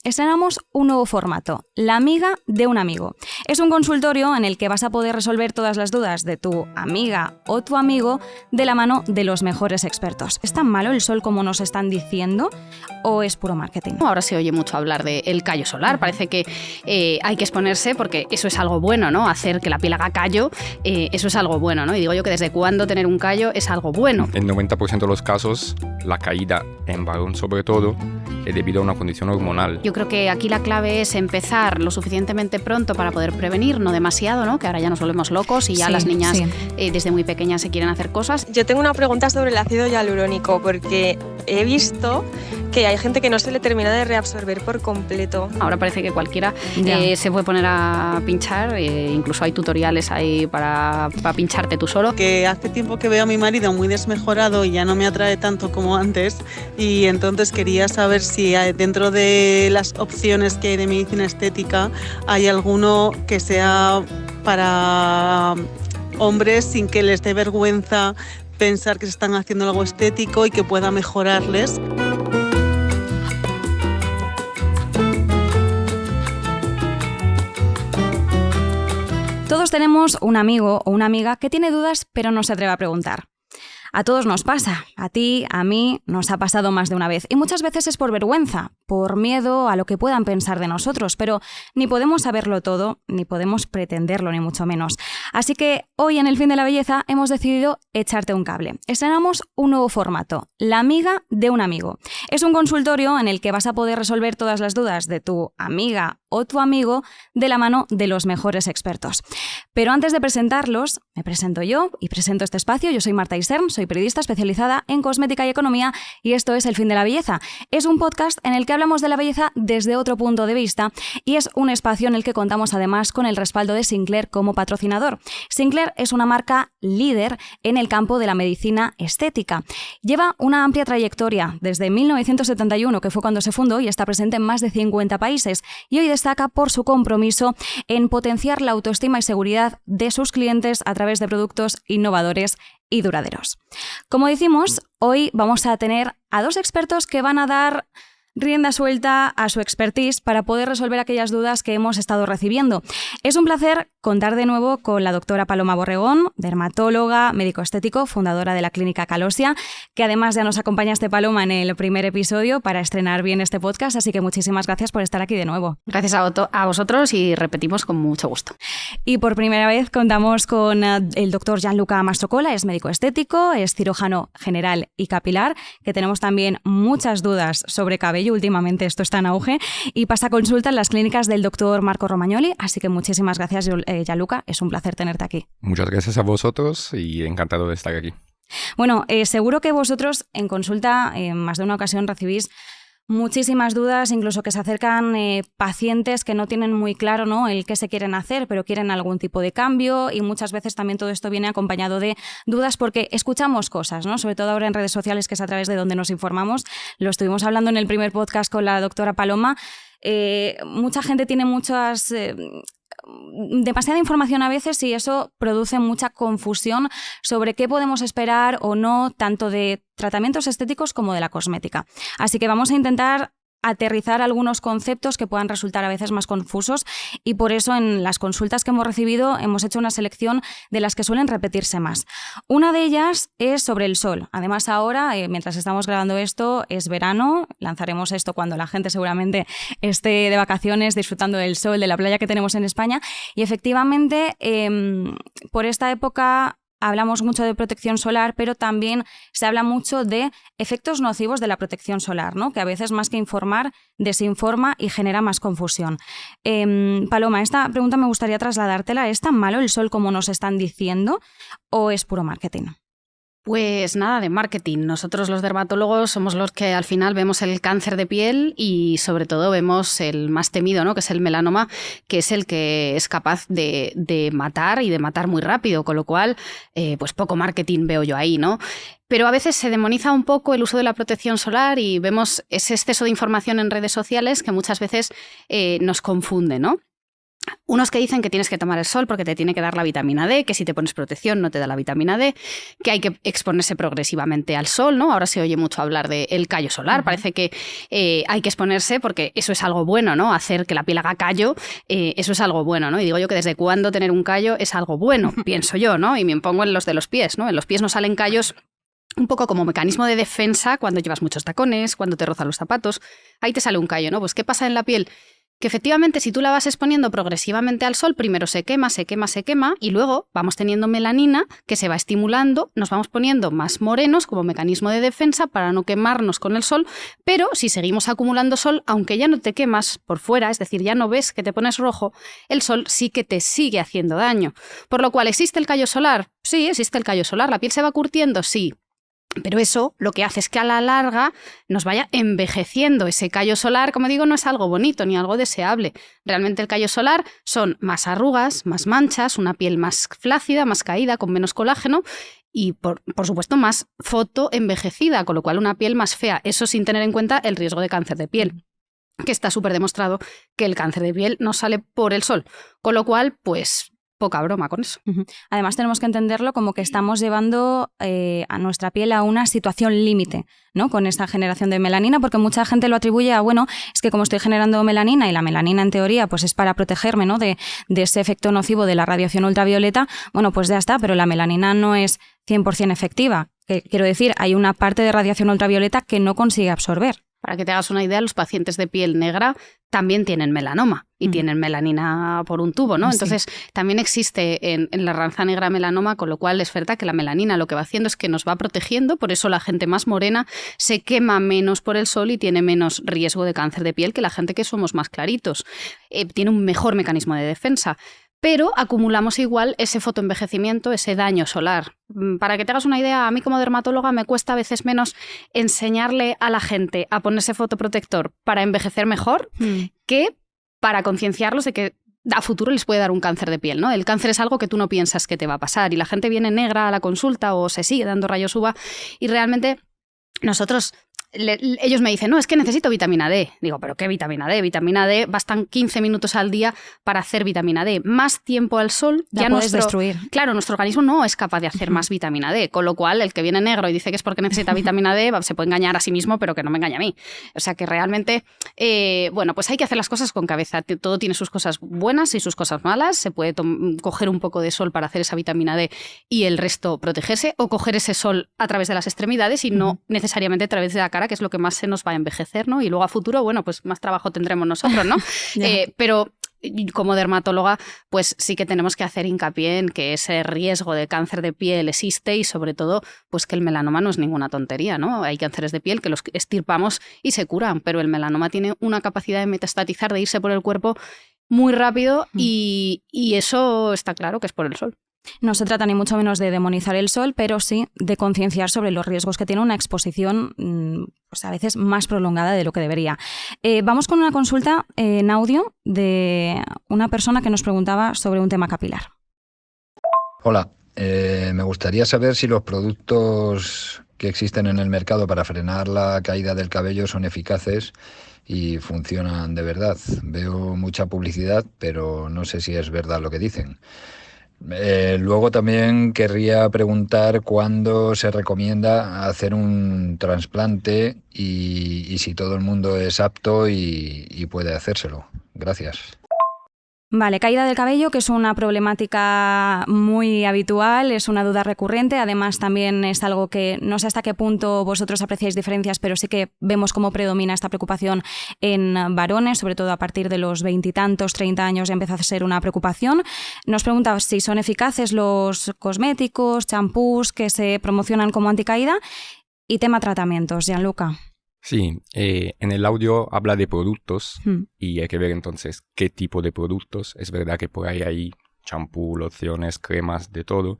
estrenamos un nuevo formato, La amiga de un amigo. Es un consultorio en el que vas a poder resolver todas las dudas de tu amiga o tu amigo de la mano de los mejores expertos. ¿Es tan malo el sol como nos están diciendo o es puro marketing? Ahora se oye mucho hablar del callo solar. Parece que hay que exponerse porque eso es algo bueno, ¿no? Hacer que la piel haga callo, eso es algo bueno, ¿no? Y digo yo que desde cuándo tener un callo es algo bueno. En 90% de los casos, la caída en varón sobre todo es debido a una condición hormonal. Yo creo que aquí la clave es empezar lo suficientemente pronto para poder prevenir, no demasiado, ¿no? Que ahora ya nos volvemos locos y ya las niñas desde muy pequeñas se quieren hacer cosas. Yo tengo una pregunta sobre el ácido hialurónico porque he visto que hay gente que no se le termina de reabsorber por completo. Ahora parece que cualquiera se puede poner a pinchar, incluso hay tutoriales ahí para pincharte tú solo. Que hace tiempo que veo a mi marido muy desmejorado y ya no me atrae tanto como antes, y entonces quería saber si dentro de las opciones que hay de medicina estética hay alguno que sea para hombres sin que les dé vergüenza pensar que se están haciendo algo estético y que pueda mejorarles. Todos tenemos un amigo o una amiga que tiene dudas pero no se atreve a preguntar. A todos nos pasa, a ti, a mí, nos ha pasado más de una vez. Y muchas veces es por vergüenza, por miedo a lo que puedan pensar de nosotros, pero ni podemos saberlo todo, ni podemos pretenderlo, ni mucho menos. Así que hoy en El Fin de la Belleza hemos decidido echarte un cable. Estrenamos un nuevo formato, La amiga de un amigo. Es un consultorio en el que vas a poder resolver todas las dudas de tu amiga o tu amigo de la mano de los mejores expertos. Pero antes de presentarlos, me presento yo y presento este espacio. Yo soy Marta Isern, soy periodista especializada en cosmética y economía y esto es El Fin de la Belleza. Es un podcast en el que hablamos de la belleza desde otro punto de vista y es un espacio en el que contamos además con el respaldo de Sinclair como patrocinador. Sinclair es una marca líder en el campo de la medicina estética. Lleva una amplia trayectoria desde 1971, que fue cuando se fundó, y está presente en más de 50 países y hoy destaca por su compromiso en potenciar la autoestima y seguridad de sus clientes a través de productos innovadores y duraderos. Como decimos, hoy vamos a tener a dos expertos que van a dar rienda suelta a su expertise para poder resolver aquellas dudas que hemos estado recibiendo. Es un placer contar de nuevo con la doctora Paloma Borregón, dermatóloga, médico estético, fundadora de la clínica Calosia, que además ya nos acompañaste, Paloma, en el primer episodio para estrenar bien este podcast, así que muchísimas gracias por estar aquí de nuevo. Gracias a vosotros y repetimos con mucho gusto. Y por primera vez contamos con el doctor Gianluca Mastrocola, es médico estético, es cirujano general y capilar, que tenemos también muchas dudas sobre cabello. Últimamente esto está en auge y pasa consulta en las clínicas del doctor Marco Romagnoli, así que muchísimas gracias, Gianluca, es un placer tenerte aquí. Muchas gracias a vosotros y encantado de estar aquí. Bueno, seguro que vosotros en consulta en más de una ocasión recibís muchísimas dudas, incluso que se acercan pacientes que no tienen muy claro, ¿no?, el qué se quieren hacer, pero quieren algún tipo de cambio, y muchas veces también todo esto viene acompañado de dudas porque escuchamos cosas, ¿no?, sobre todo ahora en redes sociales, que es a través de donde nos informamos. Lo estuvimos hablando en el primer podcast con la doctora Paloma. Mucha gente tiene demasiada información a veces y eso produce mucha confusión sobre qué podemos esperar o no, tanto de tratamientos estéticos como de la cosmética. Así que vamos a intentar aterrizar algunos conceptos que puedan resultar a veces más confusos y por eso en las consultas que hemos recibido hemos hecho una selección de las que suelen repetirse más. Una de ellas es sobre el sol. Además ahora, mientras estamos grabando esto, es verano, lanzaremos esto cuando la gente seguramente esté de vacaciones disfrutando del sol, de la playa que tenemos en España y efectivamente por esta época hablamos mucho de protección solar, pero también se habla mucho de efectos nocivos de la protección solar, ¿no?, que a veces más que informar, desinforma y genera más confusión. Paloma, esta pregunta me gustaría trasladártela. ¿Es tan malo el sol como nos están diciendo o es puro marketing? Pues nada de marketing. Nosotros los dermatólogos somos los que al final vemos el cáncer de piel y sobre todo vemos el más temido, ¿no?, que es el melanoma, que es el que es capaz de matar y de matar muy rápido, con lo cual pues poco marketing veo yo ahí, ¿no? Pero a veces se demoniza un poco el uso de la protección solar y vemos ese exceso de información en redes sociales que muchas veces nos confunde, ¿no? Unos que dicen que tienes que tomar el sol porque te tiene que dar la vitamina D, que si te pones protección no te da la vitamina D, que hay que exponerse progresivamente al sol, ¿no? Ahora se oye mucho hablar del callo solar. Parece que hay que exponerse porque eso es algo bueno, ¿no? Hacer que la piel haga callo, eso es algo bueno, ¿no? Y digo yo que desde cuándo tener un callo es algo bueno, pienso yo, ¿no? Y me pongo en los de los pies, ¿no? En los pies no salen callos un poco como mecanismo de defensa cuando llevas muchos tacones, cuando te rozan los zapatos. Ahí te sale un callo, ¿no? Pues ¿qué pasa en la piel? Que efectivamente si tú la vas exponiendo progresivamente al sol, primero se quema y luego vamos teniendo melanina que se va estimulando, nos vamos poniendo más morenos como mecanismo de defensa para no quemarnos con el sol, pero si seguimos acumulando sol, aunque ya no te quemas por fuera, es decir, ya no ves que te pones rojo, el sol sí que te sigue haciendo daño. Por lo cual, ¿existe el callo solar? Sí, existe el callo solar. ¿La piel se va curtiendo? Sí. Pero eso lo que hace es que a la larga nos vaya envejeciendo. Ese callo solar, como digo, no es algo bonito ni algo deseable. Realmente el callo solar son más arrugas, más manchas, una piel más flácida, más caída, con menos colágeno y, por supuesto, más fotoenvejecida, con lo cual una piel más fea. Eso sin tener en cuenta el riesgo de cáncer de piel, que está súper demostrado que el cáncer de piel no sale por el sol. Con lo cual, pues poca broma con eso. Además tenemos que entenderlo como que estamos llevando a nuestra piel a una situación límite, ¿no? Con esta generación de melanina, porque mucha gente lo atribuye a, bueno, es que como estoy generando melanina y la melanina en teoría pues es para protegerme, ¿no? de ese efecto nocivo de la radiación ultravioleta, bueno, pues ya está, pero la melanina no es 100% efectiva. Quiero decir, hay una parte de radiación ultravioleta que no consigue absorber. Para que te hagas una idea, los pacientes de piel negra también tienen melanoma y tienen melanina por un tubo, ¿no? Entonces, también existe en la raza negra melanoma, con lo cual es verdad que la melanina lo que va haciendo es que nos va protegiendo, por eso la gente más morena se quema menos por el sol y tiene menos riesgo de cáncer de piel que la gente que somos más claritos. Tiene un mejor mecanismo de defensa. Pero acumulamos igual ese fotoenvejecimiento, ese daño solar. Para que te hagas una idea, a mí como dermatóloga me cuesta a veces menos enseñarle a la gente a ponerse fotoprotector para envejecer mejor que para concienciarlos de que a futuro les puede dar un cáncer de piel, ¿no? El cáncer es algo que tú no piensas que te va a pasar y la gente viene negra a la consulta o se sigue dando rayos UVA y realmente nosotros... ellos me dicen, no, es que necesito vitamina D. Digo, ¿pero qué vitamina D? Vitamina D, bastan 15 minutos al día para hacer vitamina D. Más tiempo al sol, ya puedes destruir. Claro, nuestro organismo no es capaz de hacer más vitamina D, con lo cual el que viene negro y dice que es porque necesita vitamina D, se puede engañar a sí mismo, pero que no me engañe a mí. O sea que realmente, bueno, pues hay que hacer las cosas con cabeza. Todo tiene sus cosas buenas y sus cosas malas. Se puede coger un poco de sol para hacer esa vitamina D y el resto protegerse, o coger ese sol a través de las extremidades y no necesariamente a través de la cara, que es lo que más se nos va a envejecer, ¿no? Y luego a futuro, bueno, pues más trabajo tendremos nosotros, ¿no? Pero como dermatóloga, pues sí que tenemos que hacer hincapié en que ese riesgo de cáncer de piel existe y sobre todo, pues que el melanoma no es ninguna tontería, ¿no? Hay cánceres de piel que los extirpamos y se curan, pero el melanoma tiene una capacidad de metastatizar, de irse por el cuerpo muy rápido y eso está claro que es por el sol. No se trata ni mucho menos de demonizar el sol, pero sí de concienciar sobre los riesgos que tiene una exposición pues a veces más prolongada de lo que debería. Vamos con una consulta en audio de una persona que nos preguntaba sobre un tema capilar. Hola, me gustaría saber si los productos que existen en el mercado para frenar la caída del cabello son eficaces y funcionan de verdad. Veo mucha publicidad, pero no sé si es verdad lo que dicen. Luego también querría preguntar cuándo se recomienda hacer un trasplante y si todo el mundo es apto y puede hacérselo. Gracias. Vale, caída del cabello, que es una problemática muy habitual, es una duda recurrente, además también es algo que no sé hasta qué punto vosotros apreciáis diferencias, pero sí que vemos cómo predomina esta preocupación en varones, sobre todo a partir de los 20 y tantos, 30 años ya empieza a ser una preocupación. Nos pregunta si son eficaces los cosméticos, champús que se promocionan como anticaída y tema tratamientos, Gianluca. Sí, en el audio habla de productos y hay que ver entonces qué tipo de productos. Es verdad que por ahí hay champú, lociones, cremas, de todo,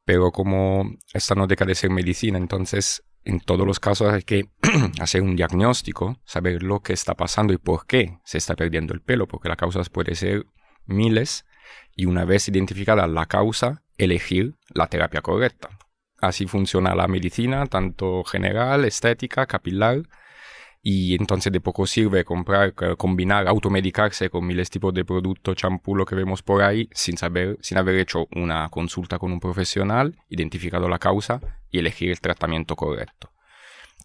pero como esta no deja de ser medicina, entonces en todos los casos hay que hacer un diagnóstico, saber lo que está pasando y por qué se está perdiendo el pelo, porque las causas pueden ser miles y una vez identificada la causa, elegir la terapia correcta. Así funciona la medicina, tanto general, estética, capilar. Y entonces de poco sirve combinar, automedicarse con miles de tipos de productos, champú, lo que vemos por ahí, sin haber hecho una consulta con un profesional, identificado la causa y elegir el tratamiento correcto.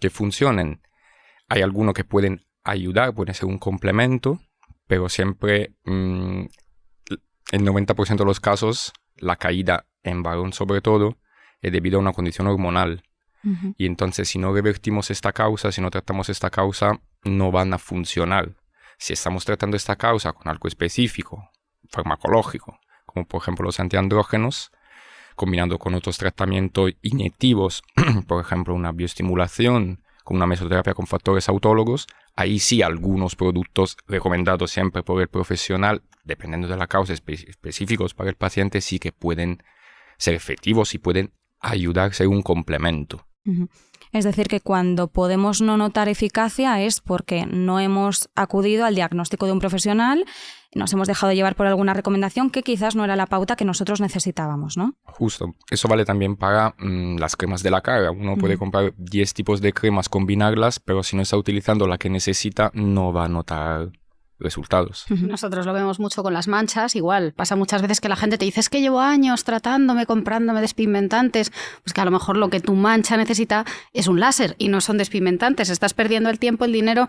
Que funcionen. Hay algunos que pueden ayudar, pueden ser un complemento, pero siempre el 90% de los casos, la caída en varón sobre todo, es debido a una condición hormonal. Y entonces si no revertimos esta causa, si no tratamos esta causa, no van a funcionar. Si estamos tratando esta causa con algo específico, farmacológico, como por ejemplo los antiandrógenos, combinando con otros tratamientos inyectivos, por ejemplo una bioestimulación, con una mesoterapia con factores autólogos, ahí sí algunos productos recomendados siempre por el profesional, dependiendo de la causa, específicos para el paciente, sí que pueden ser efectivos y pueden ayudar a ser un complemento. Es decir, que cuando podemos no notar eficacia es porque no hemos acudido al diagnóstico de un profesional, nos hemos dejado llevar por alguna recomendación que quizás no era la pauta que nosotros necesitábamos, ¿no? Justo. Eso vale también para las cremas de la cara. Uno puede comprar 10 tipos de cremas, combinarlas, pero si no está utilizando la que necesita, no va a notar resultados. Nosotros lo vemos mucho con las manchas, igual. Pasa muchas veces que la gente te dice, es que llevo años tratándome, comprándome despigmentantes. Pues que a lo mejor lo que tu mancha necesita es un láser y no son despigmentantes. Estás perdiendo el tiempo, el dinero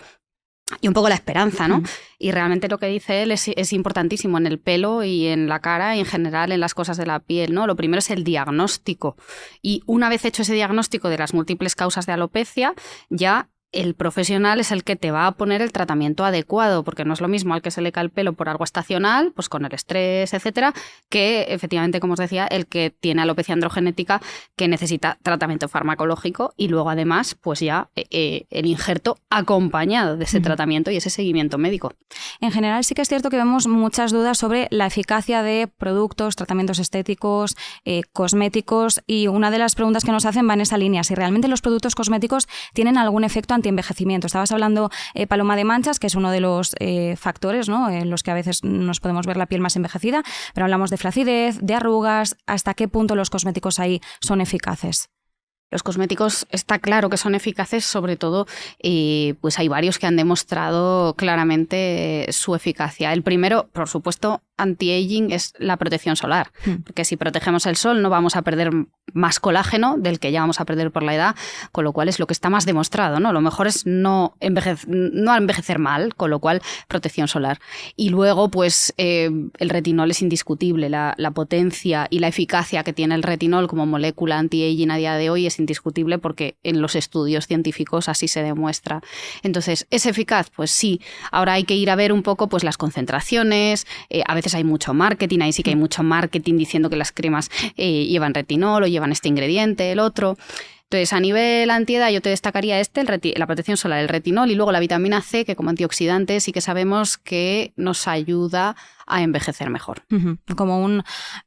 y un poco la esperanza, ¿no? Y realmente lo que dice él es importantísimo en el pelo y en la cara y en general en las cosas de la piel, ¿no? Lo primero es el diagnóstico. Y una vez hecho ese diagnóstico de las múltiples causas de alopecia, ya el profesional es el que te va a poner el tratamiento adecuado, porque no es lo mismo al que se le cae el pelo por algo estacional, pues con el estrés, etcétera, que efectivamente, como os decía, el que tiene alopecia androgenética que necesita tratamiento farmacológico y luego además, pues ya el injerto acompañado de ese tratamiento y ese seguimiento médico. En general sí que es cierto que vemos muchas dudas sobre la eficacia de productos, tratamientos estéticos, cosméticos, y una de las preguntas que nos hacen va en esa línea, si realmente los productos cosméticos tienen algún efecto antienvejecimiento. Estabas hablando, Paloma, de manchas, que es uno de los factores, ¿no?, en los que a veces nos podemos ver la piel más envejecida, pero hablamos de flacidez, de arrugas. ¿Hasta qué punto los cosméticos ahí son eficaces? Los cosméticos está claro que son eficaces, sobre todo, pues hay varios que han demostrado claramente su eficacia. El primero, por supuesto, anti-aging, es la protección solar, porque si protegemos el sol no vamos a perder más colágeno del que ya vamos a perder por la edad, con lo cual es lo que está más demostrado, ¿no? Lo mejor es no envejecer mal, con lo cual protección solar. Y luego, pues el retinol es indiscutible, la potencia y la eficacia que tiene el retinol como molécula anti-aging a día de hoy es indiscutible, porque en los estudios científicos así se demuestra. Entonces, ¿es eficaz? Pues sí. Ahora hay que ir a ver un poco pues las concentraciones, a veces hay mucho marketing, ahí sí que hay mucho marketing diciendo que las cremas llevan retinol o llevan este ingrediente, el otro. Entonces, a nivel antiedad yo te destacaría la protección solar, el retinol, y luego la vitamina C, que como antioxidante sí que sabemos que nos ayuda a envejecer mejor.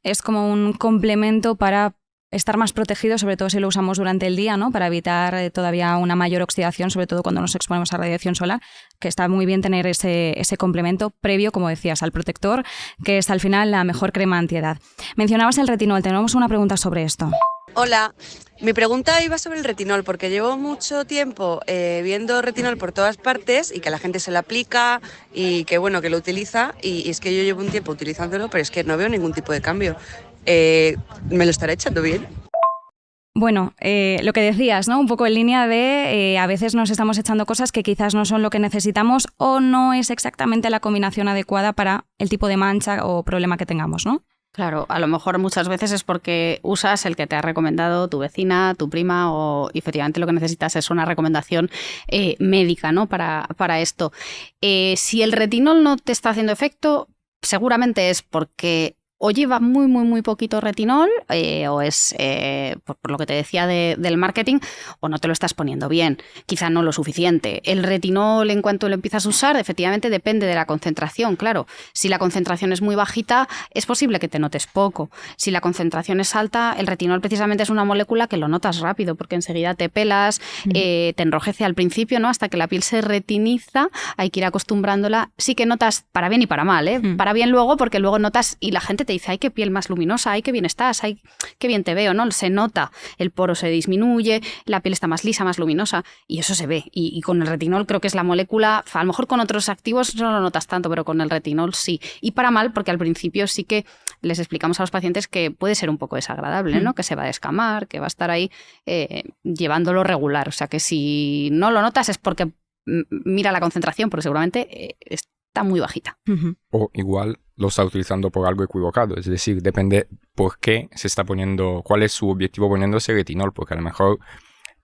Es como un complemento para estar más protegido, sobre todo si lo usamos durante el día, ¿no?, para evitar todavía una mayor oxidación, sobre todo cuando nos exponemos a radiación solar, que está muy bien tener ese complemento previo, como decías, al protector, que es al final la mejor crema antiedad. Mencionabas el retinol, tenemos una pregunta sobre esto. Hola, mi pregunta iba sobre el retinol, porque llevo mucho tiempo viendo retinol por todas partes y que la gente se lo aplica y que bueno, que lo utiliza, y es que yo llevo un tiempo utilizándolo, pero es que no veo ningún tipo de cambio. ¿Me lo estaré echando bien? Bueno, lo que decías, ¿no?, un poco en línea de a veces nos estamos echando cosas que quizás no son lo que necesitamos o no es exactamente la combinación adecuada para el tipo de mancha o problema que tengamos, ¿no? Claro, a lo mejor muchas veces es porque usas el que te ha recomendado tu vecina, tu prima, o efectivamente lo que necesitas es una recomendación médica, ¿no?, para esto. Si el retinol no te está haciendo efecto, seguramente es porque o lleva muy, muy, muy poquito retinol, o es, por lo que te decía del marketing, o no te lo estás poniendo bien, quizá no lo suficiente. El retinol, en cuanto lo empiezas a usar, efectivamente depende de la concentración, claro. Si la concentración es muy bajita, es posible que te notes poco. Si la concentración es alta, el retinol precisamente es una molécula que lo notas rápido, porque enseguida te pelas, te enrojece al principio, ¿no?, hasta que la piel se retiniza, hay que ir acostumbrándola. Sí que notas para bien y para mal, Para bien luego, porque luego notas y la gente te te dice, ay, qué piel más luminosa, ay, qué bien estás, ay, qué bien te veo, ¿no? Se nota, el poro se disminuye, la piel está más lisa, más luminosa, y eso se ve. Y con el retinol creo que es la molécula, a lo mejor con otros activos no lo notas tanto, pero con el retinol sí. Y para mal, porque al principio sí que les explicamos a los pacientes que puede ser un poco desagradable, ¿no? Que se va a descamar, que va a estar ahí llevándolo regular. O sea que si no lo notas es porque mira la concentración, porque seguramente está muy bajita. O igual lo está utilizando por algo equivocado, es decir, depende por qué se está poniendo, cuál es su objetivo poniéndose retinol, porque a lo mejor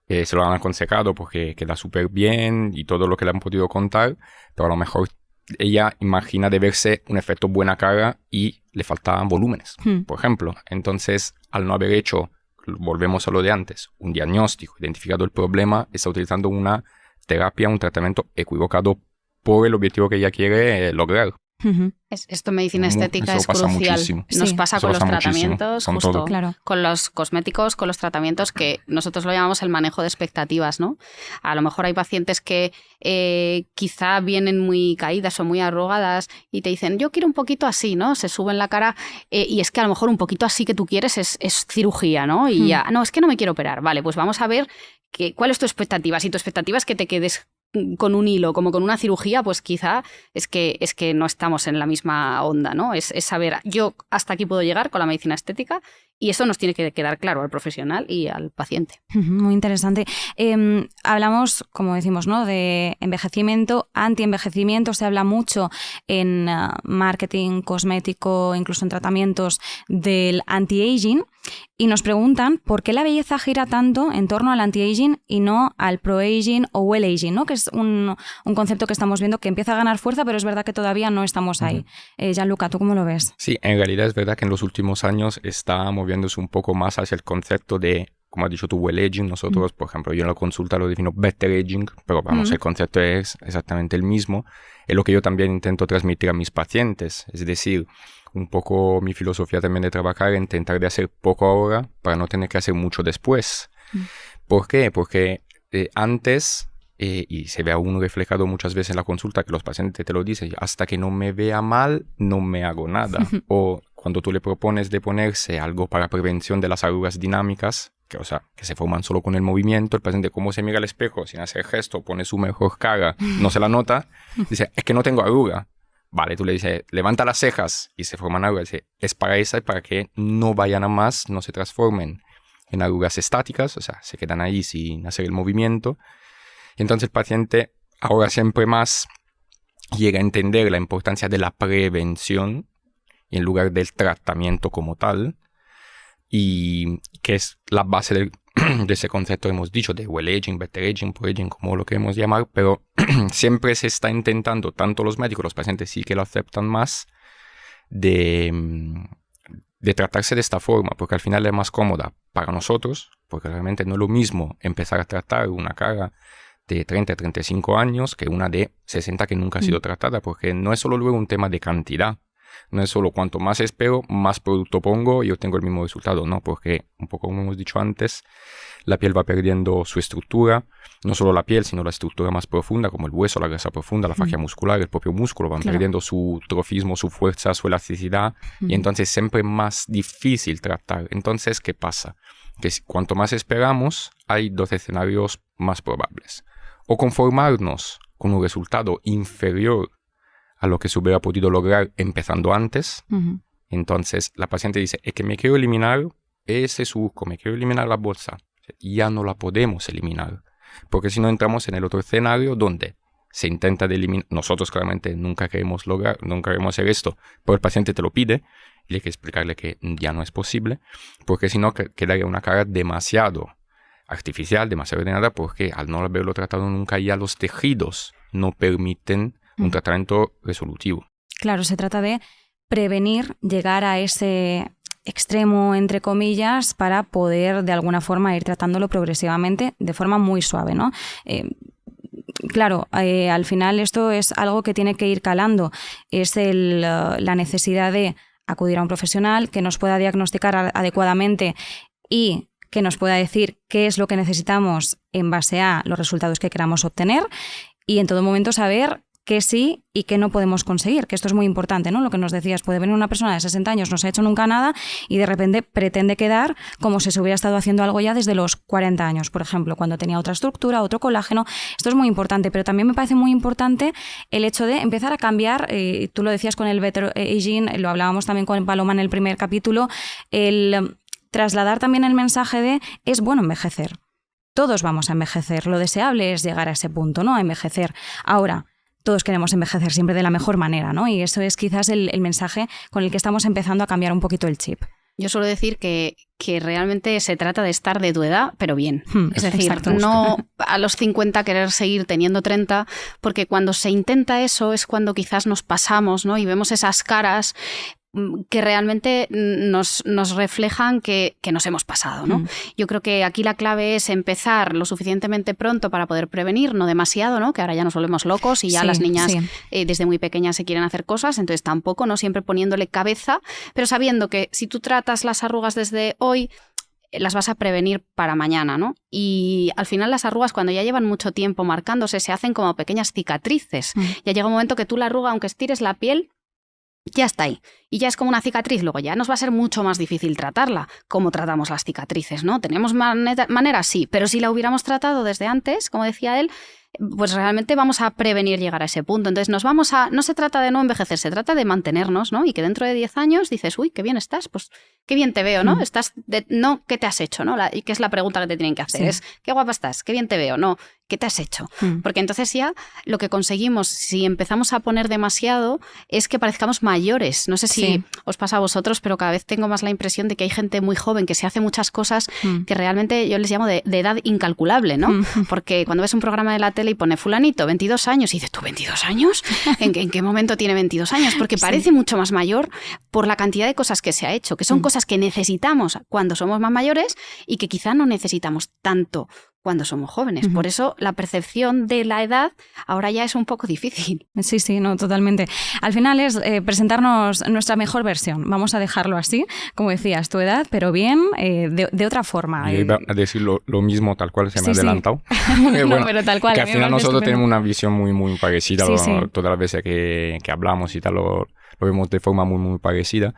se lo han aconsejado porque queda súper bien y todo lo que le han podido contar, pero a lo mejor ella imagina de verse un efecto buena cara y le faltaban volúmenes, por ejemplo. Entonces, al no haber hecho, volvemos a lo de antes, un diagnóstico, identificado el problema, está utilizando una terapia, un tratamiento equivocado por el objetivo que ella quiere lograr. Esto en medicina estética es pasa crucial. Muchísimo. Nos pasa con los tratamientos, con justo todo. Claro. con los cosméticos, con los tratamientos, que nosotros lo llamamos el manejo de expectativas, ¿no? A lo mejor hay pacientes que quizá vienen muy caídas o muy arrugadas y te dicen, yo quiero un poquito así, ¿no? Se suben la cara y es que a lo mejor un poquito así que tú quieres es cirugía, ¿no? Y ya, no, es que no me quiero operar. Vale, pues vamos a ver cuál es tu expectativa. Si tu expectativa es que te quedes con un hilo, como con una cirugía, pues quizá es que no estamos en la misma onda, ¿no? Es saber, yo hasta aquí puedo llegar con la medicina estética y eso nos tiene que quedar claro al profesional y al paciente. Muy interesante. Hablamos, como decimos, ¿no?, de envejecimiento, anti-envejecimiento. Se habla mucho en marketing cosmético, incluso en tratamientos del anti-aging. Y nos preguntan por qué la belleza gira tanto en torno al anti-aging y no al pro-aging o well-aging, ¿no? Que es un concepto que estamos viendo que empieza a ganar fuerza, pero es verdad que todavía no estamos ahí. Gianluca, ¿tú cómo lo ves? Sí, en realidad es verdad que en los últimos años está moviéndose un poco más hacia el concepto de, como has dicho tú, well-aging. Nosotros, por ejemplo, yo en la consulta lo defino better aging, pero vamos, el concepto es exactamente el mismo. Es lo que yo también intento transmitir a mis pacientes, es decir, un poco mi filosofía también de trabajar, intentar de hacer poco ahora para no tener que hacer mucho después. ¿Por qué? Porque antes, y se ve aún reflejado muchas veces en la consulta, que los pacientes te lo dicen, hasta que no me vea mal, no me hago nada. O cuando tú le propones de ponerse algo para prevención de las arrugas dinámicas, que se forman solo con el movimiento, el paciente como se mira al espejo sin hacer gesto, pone su mejor cara, no se la nota, dice, es que no tengo arruga. Vale, tú le dices, levanta las cejas y se forman arrugas. Dice, es para esa y para que no vayan a más, no se transformen en arrugas estáticas, o sea, se quedan ahí sin hacer el movimiento. Y entonces el paciente ahora siempre más llega a entender la importancia de la prevención en lugar del tratamiento como tal, y que es la base de ese concepto que hemos dicho de well aging, better aging, pro aging, como lo queremos llamar, pero siempre se está intentando, tanto los médicos, los pacientes sí que lo aceptan más, de tratarse de esta forma, porque al final es más cómoda para nosotros, porque realmente no es lo mismo empezar a tratar una cara de 30 a 35 años que una de 60 que nunca ha sido tratada, porque no es solo luego un tema de cantidad. No es solo cuanto más espero, más producto pongo y yo tengo el mismo resultado, no, porque un poco como hemos dicho antes, la piel va perdiendo su estructura, no solo la piel, sino la estructura más profunda, como el hueso, la grasa profunda, la fascia muscular, el propio músculo, van perdiendo su trofismo, su fuerza, su elasticidad, y entonces siempre es más difícil tratar. Entonces, ¿qué pasa? Que cuanto más esperamos, hay dos escenarios más probables. O conformarnos con un resultado inferior a lo que se hubiera podido lograr empezando antes. Entonces la paciente dice, es que me quiero eliminar ese surco, me quiero eliminar la bolsa. Ya no la podemos eliminar, porque si no entramos en el otro escenario donde se intenta eliminar. Nosotros claramente nunca queremos hacer esto, pero el paciente te lo pide y hay que explicarle que ya no es posible, porque si no quedaría una cara demasiado artificial, demasiado ordenada, porque al no haberlo tratado nunca ya los tejidos no permiten un tratamiento resolutivo. Claro, se trata de prevenir llegar a ese extremo, entre comillas, para poder de alguna forma ir tratándolo progresivamente de forma muy suave, ¿no? Claro, al final esto es algo que tiene que ir calando. Es la necesidad de acudir a un profesional que nos pueda diagnosticar adecuadamente y que nos pueda decir qué es lo que necesitamos en base a los resultados que queramos obtener y en todo momento saber qué sí y qué no podemos conseguir, que esto es muy importante, ¿no? Lo que nos decías, puede venir una persona de 60 años, no se ha hecho nunca nada y de repente pretende quedar como si se hubiera estado haciendo algo ya desde los 40 años, por ejemplo, cuando tenía otra estructura, otro colágeno. Esto es muy importante, pero también me parece muy importante el hecho de empezar a cambiar, tú lo decías con el Better Aging, lo hablábamos también con Paloma en el primer capítulo, el trasladar también el mensaje de es bueno envejecer. Todos vamos a envejecer, lo deseable es llegar a ese punto, ¿no? A envejecer. Ahora, todos queremos envejecer siempre de la mejor manera, ¿no? Y eso es quizás el mensaje con el que estamos empezando a cambiar un poquito el chip. Yo suelo decir que realmente se trata de estar de tu edad, pero bien. Es decir, exacto. No a los 50 querer seguir teniendo 30, porque cuando se intenta eso es cuando quizás nos pasamos, ¿no? Y vemos esas caras que realmente nos reflejan que nos hemos pasado, ¿no? Yo creo que aquí la clave es empezar lo suficientemente pronto para poder prevenir, no demasiado, ¿no? Que ahora ya nos volvemos locos y ya las niñas desde muy pequeñas se quieren hacer cosas, entonces tampoco, ¿no? Siempre poniéndole cabeza, pero sabiendo que si tú tratas las arrugas desde hoy, las vas a prevenir para mañana, ¿no? Y al final las arrugas, cuando ya llevan mucho tiempo marcándose, se hacen como pequeñas cicatrices. Ya llega un momento que tú la arruga, aunque estires la piel, ya está ahí. Y ya es como una cicatriz. Luego ya nos va a ser mucho más difícil tratarla. ¿Cómo tratamos las cicatrices, no? ¿Tenemos maneras? Sí. Pero si la hubiéramos tratado desde antes, como decía él, pues realmente vamos a prevenir llegar a ese punto. Entonces no se trata de no envejecer, se trata de mantenernos, ¿no? Y que dentro de 10 años dices, uy, qué bien estás, pues qué bien te veo, ¿no? No, ¿qué te has hecho, no? Y que es la pregunta que te tienen que hacer, es, qué guapa estás, qué bien te veo, no, ¿qué te has hecho? Porque entonces ya lo que conseguimos, si empezamos a poner demasiado, es que parezcamos mayores. No sé si os pasa a vosotros, pero cada vez tengo más la impresión de que hay gente muy joven que se hace muchas cosas que realmente yo les llamo de edad incalculable, ¿no? Porque cuando ves un programa de la tele y pone fulanito, 22 años, y dices, ¿tú 22 años? ¿En qué momento tiene 22 años? Porque parece mucho más mayor por la cantidad de cosas que se ha hecho, que son cosas que necesitamos cuando somos más mayores y que quizá no necesitamos tanto cuando somos jóvenes. Por eso la percepción de la edad ahora ya es un poco difícil. Sí, no, totalmente. Al final es presentarnos nuestra mejor versión. Vamos a dejarlo así, como decías, tu edad, pero bien, de otra forma. Yo iba a decir lo mismo, tal cual, se me ha adelantado. No, pero tal cual. Que al final nosotros tenemos una visión muy, muy parecida. Todas las veces que hablamos y tal, lo vemos de forma muy, muy parecida.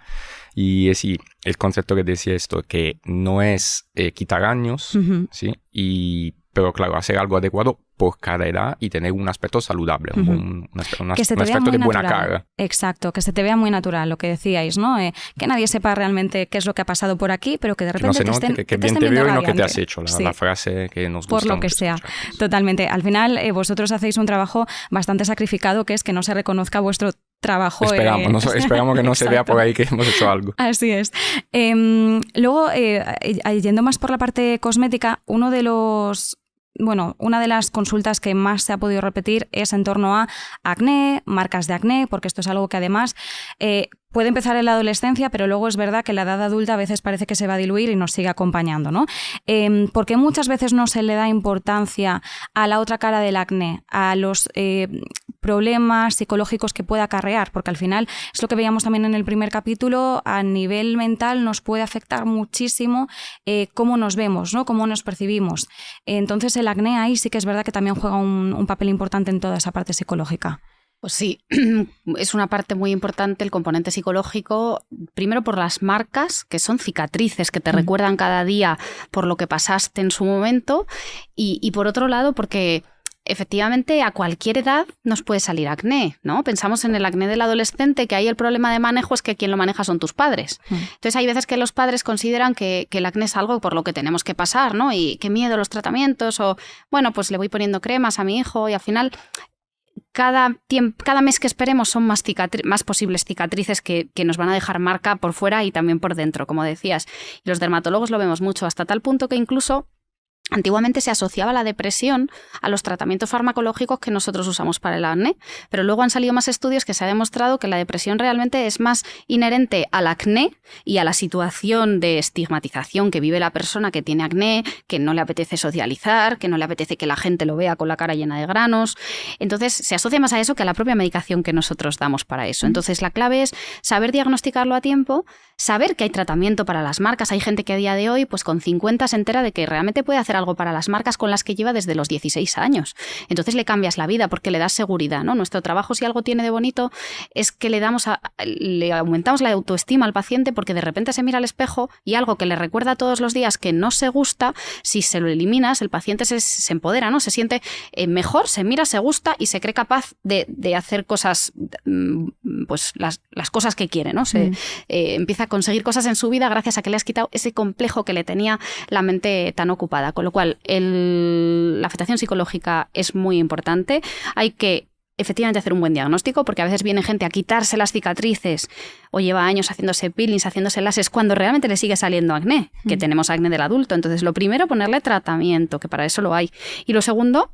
Y es el concepto que decía esto, que no es quitar años, ¿sí? Pero claro, hacer algo adecuado por cada edad y tener un aspecto saludable, un aspecto de buena cara. Exacto, que se te vea muy natural, lo que decíais, ¿no? Que nadie sepa realmente qué es lo que ha pasado por aquí, pero que de repente que no se note, que bien te veo y no que te has hecho, la frase que nos gusta. Por lo que sea, totalmente. Al final, vosotros hacéis un trabajo bastante sacrificado, que es que no se reconozca vuestro trabajo. Esperamos que no se vea por ahí que hemos hecho algo. Así es. Luego, yendo más por la parte cosmética, una de las consultas que más se ha podido repetir es en torno a acné, marcas de acné, porque esto es algo que además puede empezar en la adolescencia, pero luego es verdad que en la edad adulta a veces parece que se va a diluir y nos sigue acompañando, ¿no? Porque muchas veces no se le da importancia a la otra cara del acné, a los problemas psicológicos que puede acarrear, porque al final es lo que veíamos también en el primer capítulo, a nivel mental nos puede afectar muchísimo cómo nos vemos, ¿no? Cómo nos percibimos. Entonces el acné ahí sí que es verdad que también juega un papel importante en toda esa parte psicológica. Pues sí, es una parte muy importante el componente psicológico, primero por las marcas, que son cicatrices que te recuerdan cada día por lo que pasaste en su momento, y por otro lado porque efectivamente a cualquier edad nos puede salir acné, ¿no? Pensamos en el acné del adolescente, que ahí el problema de manejo es que quien lo maneja son tus padres. Entonces hay veces que los padres consideran que el acné es algo por lo que tenemos que pasar, ¿no? Y qué miedo los tratamientos, o bueno, pues le voy poniendo cremas a mi hijo, y al final cada mes que esperemos son más posibles cicatrices que nos van a dejar marca por fuera y también por dentro, como decías. Y los dermatólogos lo vemos mucho, hasta tal punto que incluso antiguamente se asociaba la depresión a los tratamientos farmacológicos que nosotros usamos para el acné, pero luego han salido más estudios que se ha demostrado que la depresión realmente es más inherente al acné y a la situación de estigmatización que vive la persona que tiene acné, que no le apetece socializar, que no le apetece que la gente lo vea con la cara llena de granos. Entonces se asocia más a eso que a la propia medicación que nosotros damos para eso. Entonces la clave es saber diagnosticarlo a tiempo, saber que hay tratamiento para las marcas. Hay gente que a día de hoy, pues con 50 se entera de que realmente puede hacer algo para las marcas con las que lleva desde los 16 años. Entonces le cambias la vida porque le das seguridad, ¿no? Nuestro trabajo, si algo tiene de bonito, es que le aumentamos la autoestima al paciente, porque de repente se mira al espejo y algo que le recuerda todos los días que no se gusta, si se lo eliminas, el paciente se empodera, ¿no? Se siente mejor, se mira, se gusta y se cree capaz de hacer cosas, pues las cosas que quiere, ¿no? Empieza a conseguir cosas en su vida gracias a que le has quitado ese complejo que le tenía la mente tan ocupada. Con lo cual, la afectación psicológica es muy importante. Hay que efectivamente hacer un buen diagnóstico, porque a veces viene gente a quitarse las cicatrices o lleva años haciéndose peelings, haciéndose láseres, cuando realmente le sigue saliendo acné, que tenemos acné del adulto. Entonces, lo primero, ponerle tratamiento, que para eso lo hay. Y lo segundo,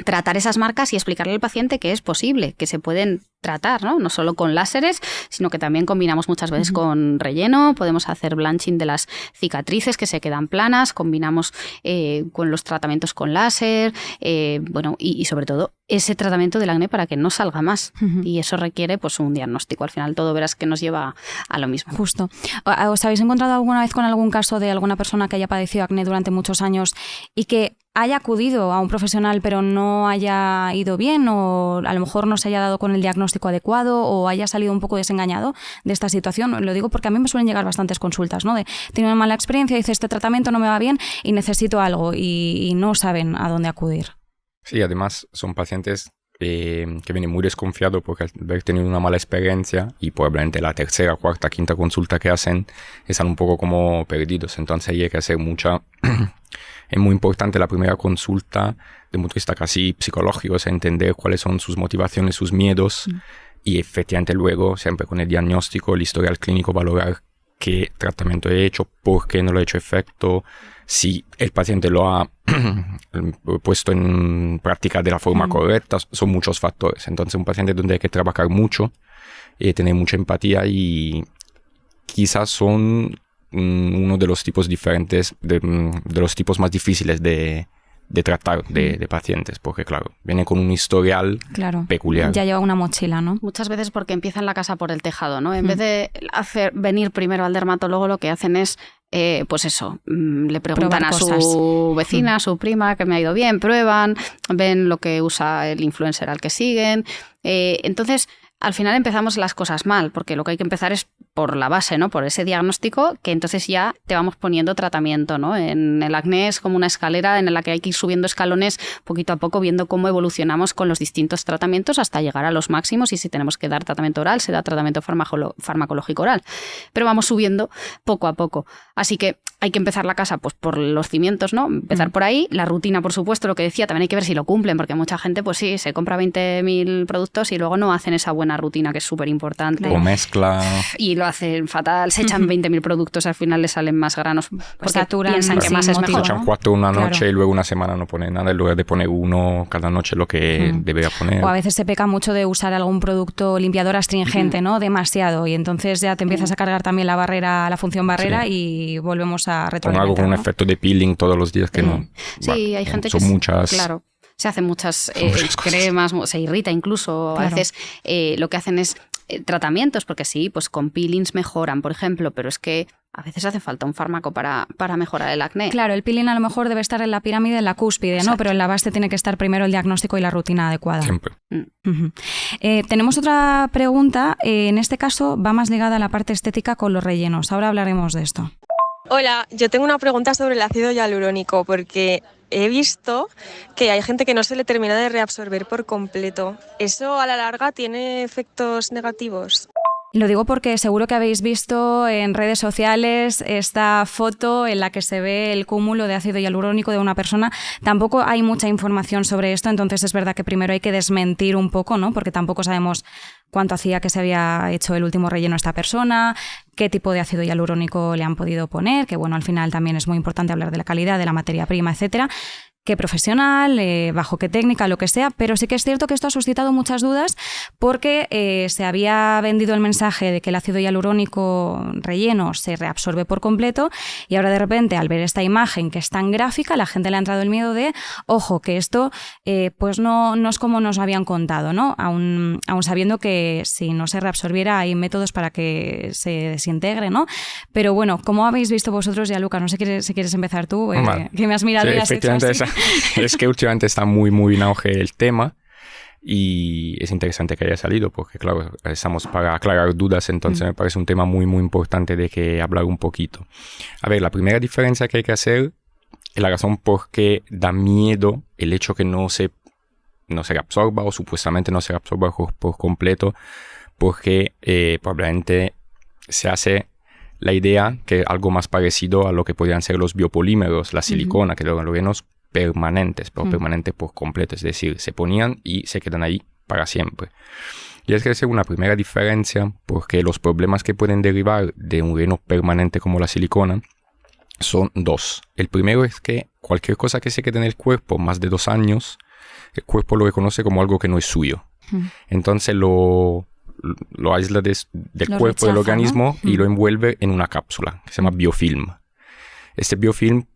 tratar esas marcas y explicarle al paciente que es posible, que se pueden tratar, ¿no? No solo con láseres, sino que también combinamos muchas veces con relleno, podemos hacer blanching de las cicatrices que se quedan planas, combinamos con los tratamientos con láser, y sobre todo ese tratamiento del acné para que no salga más. Y eso requiere pues un diagnóstico. Al final todo verás que nos lleva a lo mismo. Justo. ¿Os habéis encontrado alguna vez con algún caso de alguna persona que haya padecido acné durante muchos años y que haya acudido a un profesional pero no haya ido bien, o a lo mejor no se haya dado con el diagnóstico adecuado, o haya salido un poco desengañado de esta situación? Lo digo porque a mí me suelen llegar bastantes consultas, ¿no? Tengo una mala experiencia, dice, este tratamiento no me va bien y necesito algo, y no saben a dónde acudir. Sí, además son pacientes que vienen muy desconfiados porque al haber tenido una mala experiencia, y probablemente la tercera, cuarta, quinta consulta que hacen están un poco como perdidos. Entonces hay que hacer es muy importante la primera consulta de un punto de vista casi psicológico, es entender cuáles son sus motivaciones, sus miedos, y efectivamente luego, siempre con el diagnóstico, el historial clínico, valorar qué tratamiento he hecho, por qué no lo he hecho efecto, si el paciente lo ha puesto en práctica de la forma correcta. Son muchos factores. Entonces un paciente donde hay que trabajar mucho, tener mucha empatía, y quizás son uno de los tipos diferentes, de los tipos más difíciles de tratar de pacientes, porque claro, viene con un historial peculiar. Ya lleva una mochila, ¿no? Muchas veces porque empiezan la casa por el tejado, ¿no? En vez de venir primero al dermatólogo, lo que hacen es pues eso, le preguntan a su vecina, a su prima, que me ha ido bien, prueban, ven lo que usa el influencer al que siguen. Entonces, al final empezamos las cosas mal, porque lo que hay que empezar es por la base, ¿no? Por ese diagnóstico, que entonces ya te vamos poniendo tratamiento, ¿no? En el acné es como una escalera en la que hay que ir subiendo escalones poquito a poco, viendo cómo evolucionamos con los distintos tratamientos hasta llegar a los máximos, y si tenemos que dar tratamiento oral, se da tratamiento farmacológico oral. Pero vamos subiendo poco a poco. Así que hay que empezar la casa pues por los cimientos, ¿no? Empezar por ahí. La rutina, por supuesto, lo que decía, también hay que ver si lo cumplen, porque mucha gente, pues sí, se compra 20.000 productos y luego no hacen esa buena rutina, que es súper importante. O mezcla. Y lo hacen fatal, se echan 20.000 productos, al final les salen más granos, porque piensan que más es mejor. Se echan 4 una noche y luego una semana no ponen nada, en lugar de poner uno cada noche lo que debería poner. O a veces se peca mucho de usar algún producto limpiador astringente, ¿no? Demasiado, y entonces ya te empiezas a cargar también la función barrera, y volvemos a retroalimentar. Con algo con un efecto de peeling todos los días que no. Sí, hay gente son que muchas. Claro. Se hacen muchas cremas, se irrita incluso. A veces lo que hacen es tratamientos, porque sí, pues con peelings mejoran, por ejemplo, pero es que a veces hace falta un fármaco para mejorar el acné. Claro, el peeling a lo mejor debe estar en la pirámide, en la cúspide, ¿no? Pero en la base tiene que estar primero el diagnóstico y la rutina adecuada. Siempre. Tenemos otra pregunta, en este caso va más ligada a la parte estética con los rellenos. Ahora hablaremos de esto. Hola, yo tengo una pregunta sobre el ácido hialurónico, porque he visto que hay gente que no se le termina de reabsorber por completo. ¿Eso a la larga tiene efectos negativos? Lo digo porque seguro que habéis visto en redes sociales esta foto en la que se ve el cúmulo de ácido hialurónico de una persona. Tampoco hay mucha información sobre esto, entonces es verdad que primero hay que desmentir un poco, ¿no? Porque tampoco sabemos cuánto hacía que se había hecho el último relleno a esta persona, qué tipo de ácido hialurónico le han podido poner, que bueno, al final también es muy importante hablar de la calidad de la materia prima, etcétera. qué profesional, bajo qué técnica, lo que sea, pero sí que es cierto que esto ha suscitado muchas dudas porque se había vendido el mensaje de que el ácido hialurónico relleno se reabsorbe por completo y ahora de repente al ver esta imagen que es tan gráfica la gente le ha entrado el miedo de, ojo, que esto pues no es como nos habían contado, ¿no? Aún sabiendo que si no se reabsorbiera hay métodos para que se desintegre, ¿no? Pero bueno, ¿cómo habéis visto vosotros ya, Luca? No sé si quieres empezar tú, vale. Que me has mirado sí, y has hecho así. Es que últimamente está muy, muy en auge el tema y es interesante que haya salido porque, claro, estamos para aclarar dudas, entonces me parece un tema muy, muy importante de que hablar un poquito. A ver, la primera diferencia que hay que hacer es la razón por qué da miedo el hecho que no se reabsorba o supuestamente no se reabsorba por completo, porque probablemente se hace la idea que algo más parecido a lo que podrían ser los biopolímeros, la silicona, que eran rellenos permanentes, pero permanentes por completo, es decir, se ponían y se quedan ahí para siempre. Y es que es una primera diferencia porque los problemas que pueden derivar de un relleno permanente como la silicona son dos. El primero es que cualquier cosa que se quede en el cuerpo más de 2 años, el cuerpo lo reconoce como algo que no es suyo. Entonces lo aísla del cuerpo, rechaza, del organismo, ¿no? Y lo envuelve en una cápsula que se llama biofilm. Este biofilm,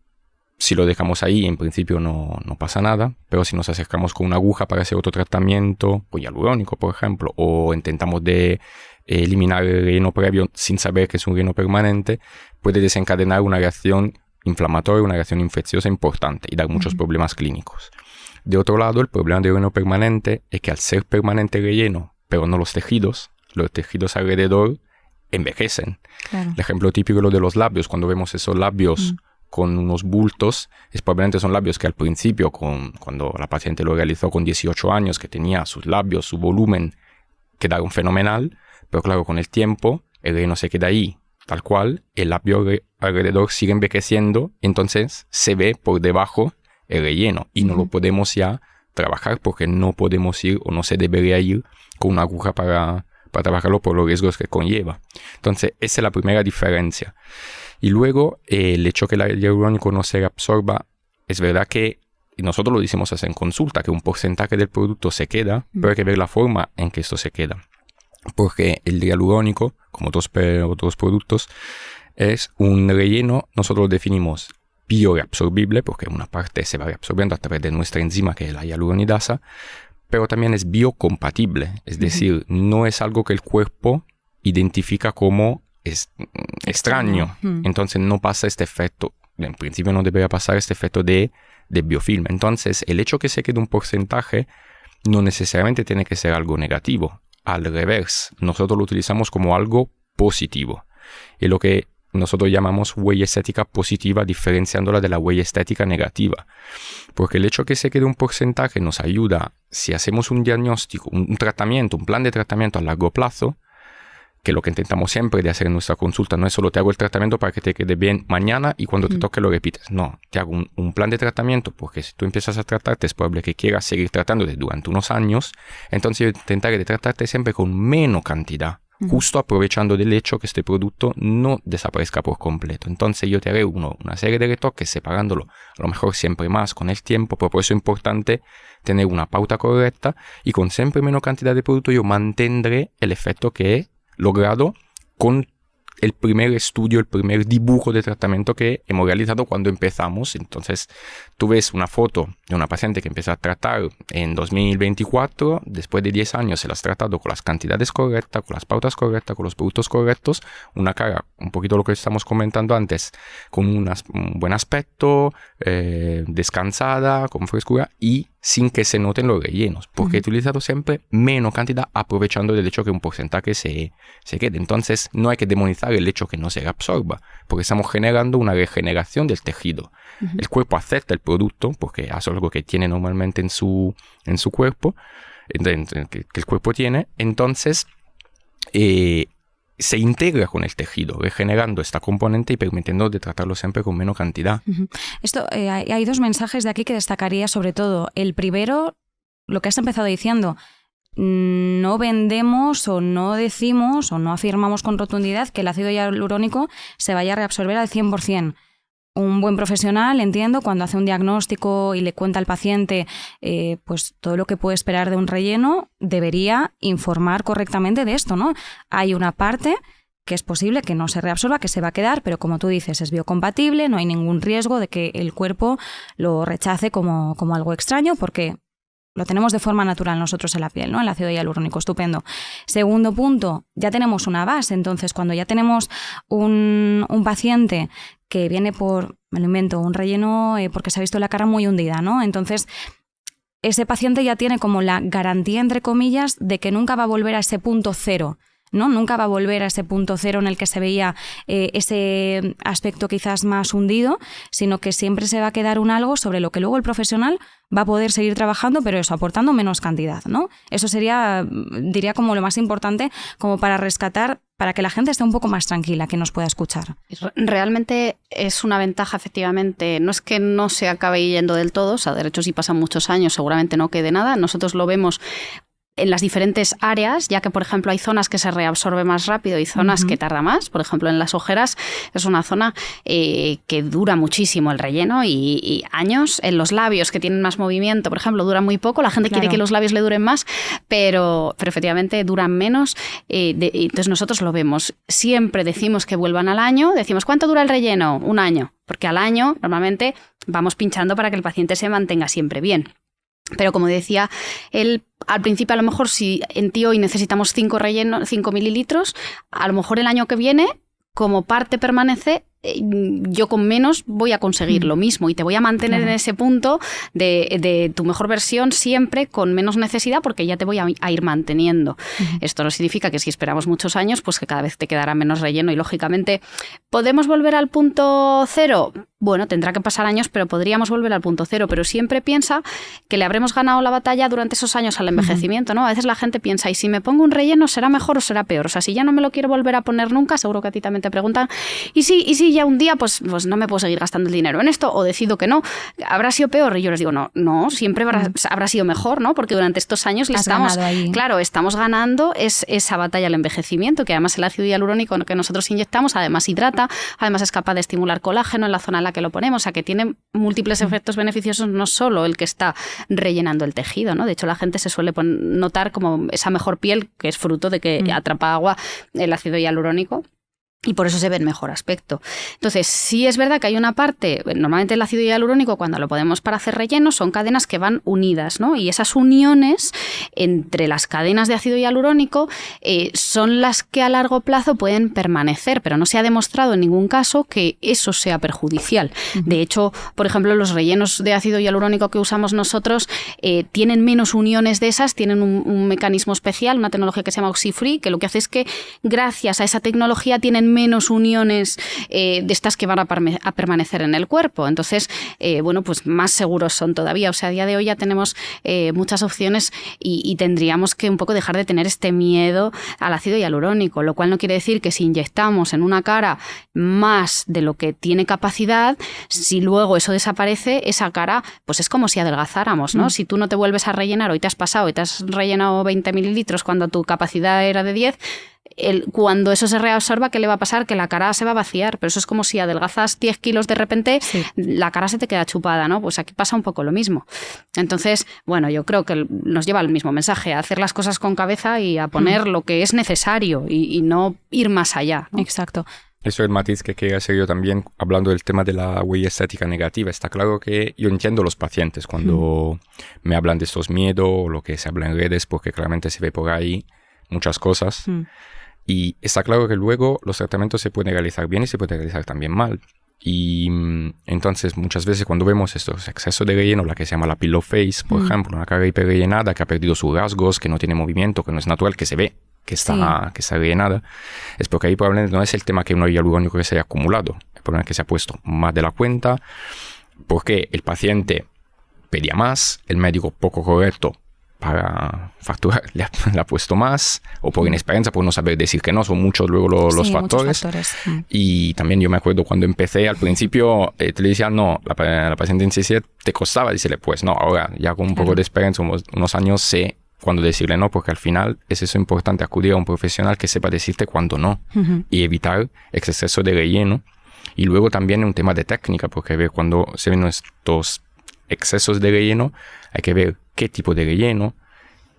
si lo dejamos ahí, en principio no pasa nada, pero si nos acercamos con una aguja para hacer otro tratamiento, con hialurónico, por ejemplo, o intentamos de eliminar el relleno previo sin saber que es un relleno permanente, puede desencadenar una reacción inflamatoria, una reacción infecciosa importante y dar muchos problemas clínicos. De otro lado, el problema del relleno permanente es que al ser permanente el relleno, pero no los tejidos alrededor envejecen. Claro. El ejemplo típico es lo de los labios. Cuando vemos esos labios con unos bultos, probablemente son labios que al principio, cuando la paciente lo realizó con 18 años, que tenía sus labios, su volumen, quedaron fenomenal, pero claro, con el tiempo, el relleno se queda ahí, tal cual, el labio alrededor sigue envejeciendo, entonces se ve por debajo el relleno y no lo podemos ya trabajar porque no podemos ir o no se debería ir con una aguja para trabajarlo por los riesgos que conlleva. Entonces, esa es la primera diferencia. Y luego, el hecho que el hialurónico no se reabsorba, es verdad que nosotros lo decimos así en consulta, que un porcentaje del producto se queda, pero hay que ver la forma en que esto se queda. Porque el hialurónico, como otros productos, es un relleno, nosotros lo definimos bioreabsorbible, porque una parte se va reabsorbiendo a través de nuestra enzima, que es la hialuronidasa, pero también es biocompatible, es decir, no es algo que el cuerpo identifica como extraño. Entonces no pasa este efecto, en principio no debería pasar este efecto de biofilm. Entonces el hecho que se quede un porcentaje no necesariamente tiene que ser algo negativo. Al revés, nosotros lo utilizamos como algo positivo. Y lo que nosotros llamamos huella estética positiva, diferenciándola de la huella estética negativa. Porque el hecho que se quede un porcentaje nos ayuda, si hacemos un diagnóstico, un tratamiento, un plan de tratamiento a largo plazo, que lo que intentamos siempre de hacer en nuestra consulta no es solo te hago el tratamiento para que te quede bien mañana y cuando te toque lo repites. No, te hago un plan de tratamiento porque si tú empiezas a tratarte es probable que quieras seguir tratándote durante unos años. Entonces yo intentaré de tratarte siempre con menos cantidad. Justo aprovechando del hecho que este producto no desaparezca por completo. Entonces yo te haré una serie de retoques separándolo a lo mejor siempre más con el tiempo, pero por eso es importante tener una pauta correcta y con siempre menos cantidad de producto yo mantendré el efecto que he logrado con el primer estudio, el primer dibujo de tratamiento que hemos realizado cuando empezamos. Entonces, tú ves una foto de una paciente que empieza a tratar en 2024, después de 10 años se la has tratado con las cantidades correctas, con las pautas correctas, con los productos correctos, una cara, un poquito lo que estamos comentando antes, con un buen aspecto, descansada, con frescura y sin que se noten los rellenos, porque he utilizado siempre menos cantidad aprovechando del hecho que un porcentaje se quede. Entonces no hay que demonizar el hecho que no se reabsorba, porque estamos generando una regeneración del tejido. El cuerpo acepta el producto porque es algo que tiene normalmente en su cuerpo, que el cuerpo tiene, entonces se integra con el tejido, regenerando esta componente y permitiendo de tratarlo siempre con menos cantidad. Esto, hay 2 mensajes de aquí que destacaría sobre todo. El primero, lo que has empezado diciendo, no vendemos o no decimos o no afirmamos con rotundidad que el ácido hialurónico se vaya a reabsorber al 100%. un buen profesional, entiendo, cuando hace un diagnóstico y le cuenta al paciente pues todo lo que puede esperar de un relleno, debería informar correctamente de esto, ¿no? Hay una parte que es posible que no se reabsorba, que se va a quedar, pero como tú dices, es biocompatible, no hay ningún riesgo de que el cuerpo lo rechace como algo extraño, porque lo tenemos de forma natural nosotros en la piel, ¿no? El ácido hialurónico, estupendo. Segundo punto, ya tenemos una base, entonces cuando ya tenemos un paciente que viene por, me lo invento, un relleno porque se ha visto la cara muy hundida, ¿no? Entonces, ese paciente ya tiene como la garantía, entre comillas, de que nunca va a volver a ese punto cero, ¿no? Nunca va a volver a ese punto cero en el que se veía ese aspecto quizás más hundido, sino que siempre se va a quedar un algo sobre lo que luego el profesional va a poder seguir trabajando, pero eso, aportando menos cantidad, ¿no? Eso sería, diría, como lo más importante, como para rescatar, para que la gente esté un poco más tranquila, que nos pueda escuchar. Realmente es una ventaja, efectivamente. No es que no se acabe yendo del todo, o sea, de hecho, si pasan muchos años, seguramente no quede nada. Nosotros lo vemos en las diferentes áreas, ya que, por ejemplo, hay zonas que se reabsorbe más rápido y zonas que tarda más. Por ejemplo, en las ojeras es una zona que dura muchísimo el relleno y años. En los labios, que tienen más movimiento, por ejemplo, dura muy poco. La gente quiere que los labios le duren más, pero efectivamente duran menos. Entonces nosotros lo vemos. Siempre decimos que vuelvan al año. Decimos, ¿cuánto dura el relleno? 1 año. Porque al año, normalmente, vamos pinchando para que el paciente se mantenga siempre bien. Pero como decía él, al principio a lo mejor si en ti hoy necesitamos 5 mililitros, a lo mejor el año que viene, como parte permanece, yo con menos voy a conseguir lo mismo y te voy a mantener en ese punto de tu mejor versión siempre con menos necesidad porque ya te voy a ir manteniendo. Esto no significa que si esperamos muchos años, pues que cada vez te quedará menos relleno y lógicamente, ¿podemos volver al punto cero? Bueno, tendrá que pasar años, pero podríamos volver al punto cero, pero siempre piensa que le habremos ganado la batalla durante esos años al envejecimiento, ¿no? A veces la gente piensa, ¿y si me pongo un relleno será mejor o será peor? O sea, si ya no me lo quiero volver a poner nunca, seguro que a ti también te preguntan, ¿y si ya un día pues no me puedo seguir gastando el dinero en esto o decido que no? ¿Habrá sido peor? Y yo les digo, no, siempre habrá sido mejor, ¿no? Porque durante estos años estamos ganando esa batalla al envejecimiento, que además el ácido hialurónico que nosotros inyectamos, además hidrata, además es capaz de estimular colágeno en la zona en la que lo ponemos, o sea que tiene múltiples efectos beneficiosos, no solo el que está rellenando el tejido, ¿no? De hecho, la gente se suele notar como esa mejor piel, que es fruto de que atrapa agua el ácido hialurónico. Y por eso se ve en mejor aspecto. Entonces, sí es verdad que hay una parte, normalmente el ácido hialurónico, cuando lo ponemos para hacer relleno, son cadenas que van unidas, ¿no? Y esas uniones entre las cadenas de ácido hialurónico son las que a largo plazo pueden permanecer, pero no se ha demostrado en ningún caso que eso sea perjudicial. De hecho, por ejemplo, los rellenos de ácido hialurónico que usamos nosotros tienen menos uniones de esas, tienen un mecanismo especial, una tecnología que se llama Oxy-Free, que lo que hace es que gracias a esa tecnología tienen menos uniones de estas que van a permanecer en el cuerpo. Entonces, bueno, pues más seguros son todavía. O sea, a día de hoy ya tenemos muchas opciones y tendríamos que un poco dejar de tener este miedo al ácido hialurónico, lo cual no quiere decir que si inyectamos en una cara más de lo que tiene capacidad, si luego eso desaparece, esa cara, pues es como si adelgazáramos, ¿no? Si tú no te vuelves a rellenar, hoy te has pasado y te has rellenado 20 mililitros cuando tu capacidad era de 10, cuando eso se reabsorba, ¿qué le va a pasar? Que la cara se va a vaciar, pero eso es como si adelgazas 10 kilos de repente, la cara se te queda chupada, ¿no? Pues aquí pasa un poco lo mismo. Entonces, bueno, yo creo que nos lleva al mismo mensaje, a hacer las cosas con cabeza y a poner lo que es necesario y no ir más allá, ¿no? Exacto. Eso es el matiz que quería hacer yo también, hablando del tema de la huella estética negativa. Está claro que yo entiendo a los pacientes cuando me hablan de estos miedos o lo que se habla en redes, porque claramente se ve por ahí muchas cosas. Y está claro que luego los tratamientos se pueden realizar bien y se pueden realizar también mal. Y entonces muchas veces cuando vemos estos excesos de relleno, la que se llama la pillow face, por ejemplo, una cara hiperrellenada que ha perdido sus rasgos, que no tiene movimiento, que no es natural, que se ve que está rellenada, es porque ahí probablemente no es el tema que no hay hialurónico que se haya acumulado, el problema es que se ha puesto más de la cuenta, porque el paciente pedía más, el médico poco correcto para facturar le ha puesto más, o por inexperiencia, por no saber decir que no, son muchos luego los factores. Y también yo me acuerdo cuando empecé al principio, te le decían, no, la paciente en CC te costaba decirle, pues no, ahora ya con un poco de experiencia, unos años, sé cuándo decirle no, porque al final es eso importante, acudir a un profesional que sepa decirte cuándo no y evitar exceso de relleno. Y luego también un tema de técnica, porque cuando se ven estos excesos de relleno, hay que ver qué tipo de relleno,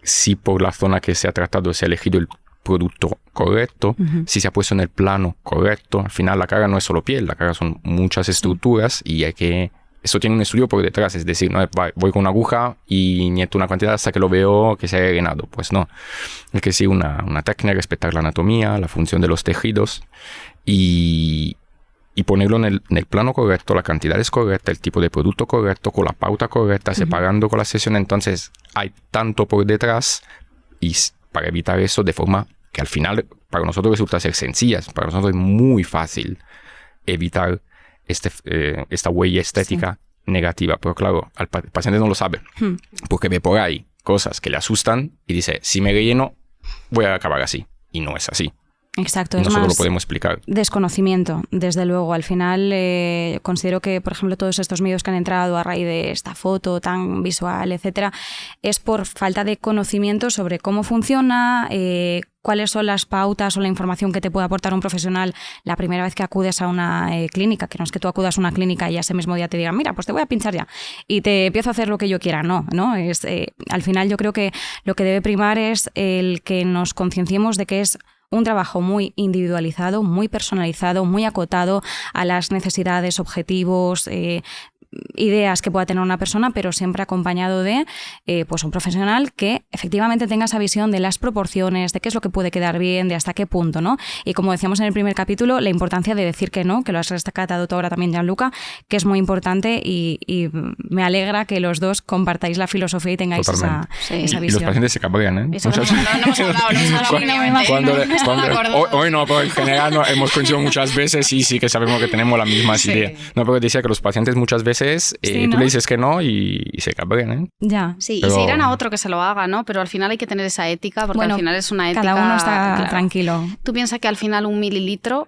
si por la zona que se ha tratado se ha elegido el producto correcto, si se ha puesto en el plano correcto. Al final la cara no es solo piel, la cara son muchas estructuras y hay que... Eso tiene un estudio por detrás, es decir, no voy con una aguja y inyecto una cantidad hasta que lo veo que se haya llenado. Pues no, hay que seguir una técnica, respetar la anatomía, la función de los tejidos y ponerlo en el plano correcto, la cantidad es correcta, el tipo de producto correcto, con la pauta correcta, separando con la sesión. Entonces hay tanto por detrás y para evitar eso de forma que al final para nosotros resulta ser sencillas. Para nosotros es muy fácil evitar esta huella estética negativa. Pero claro, el paciente no lo sabe porque ve por ahí cosas que le asustan y dice, si me relleno voy a acabar así. Y no es así. Exacto, Nosotros es más lo podemos explicar. Desconocimiento, desde luego. Al final considero que, por ejemplo, todos estos miedos que han entrado a raíz de esta foto tan visual, etcétera, es por falta de conocimiento sobre cómo funciona, cuáles son las pautas o la información que te puede aportar un profesional la primera vez que acudes a una clínica, que no es que tú acudas a una clínica y ese mismo día te digan, mira, pues te voy a pinchar ya y te empiezo a hacer lo que yo quiera. No, es, al final yo creo que lo que debe primar es el que nos concienciemos de que es un trabajo muy individualizado, muy personalizado, muy acotado a las necesidades, objetivos, ideas que pueda tener una persona, pero siempre acompañado de pues un profesional que efectivamente tenga esa visión de las proporciones, de qué es lo que puede quedar bien, de hasta qué punto, ¿no? Y como decíamos en el primer capítulo, la importancia de decir que no, que lo has rescatado tú ahora también, Gianluca, que es muy importante y me alegra que los dos compartáis la filosofía y tengáis esa visión. Y los pacientes se cabrean, ¿eh? Eso no hemos hablado, Hoy no, pero en general no, hemos coincidido muchas veces y sí que sabemos que tenemos las mismas ideas. No, pero decía que los pacientes muchas veces tú le dices que no y se cabrean, ¿eh? Ya. Sí, pero... y se irán a otro que se lo haga, ¿no? Pero al final hay que tener esa ética, porque al final es una ética... Cada uno está tranquilo. Tú piensas que al final 1 mililitro,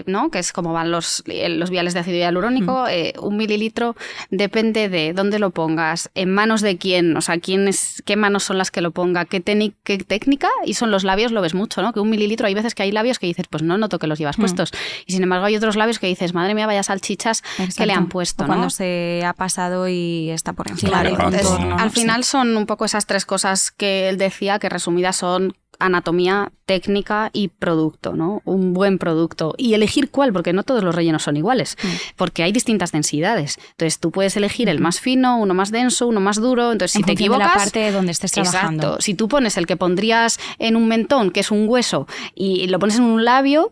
¿no? Que es como van los viales de ácido hialurónico, 1 mililitro depende de dónde lo pongas, en manos de quién, o sea, qué manos son las que lo ponga, qué técnica, y son los labios, lo ves mucho, ¿no? Que 1 mililitro, hay veces que hay labios que dices, pues no noto que los llevas puestos. Y sin embargo hay otros labios que dices, madre mía, vaya salchichas que le han puesto, ¿no? Cuando se ha pasado y está por encima del contorno. Al final son un poco esas 3 cosas que él decía, que resumidas son anatomía, técnica y producto, ¿no? Un buen producto. Y elegir cuál, porque no todos los rellenos son iguales, porque hay distintas densidades. Entonces tú puedes elegir el más fino, uno más denso, uno más duro. Entonces si te equivocas... de la parte donde estés trabajando. Exacto. Si tú pones el que pondrías en un mentón, que es un hueso, y lo pones en un labio,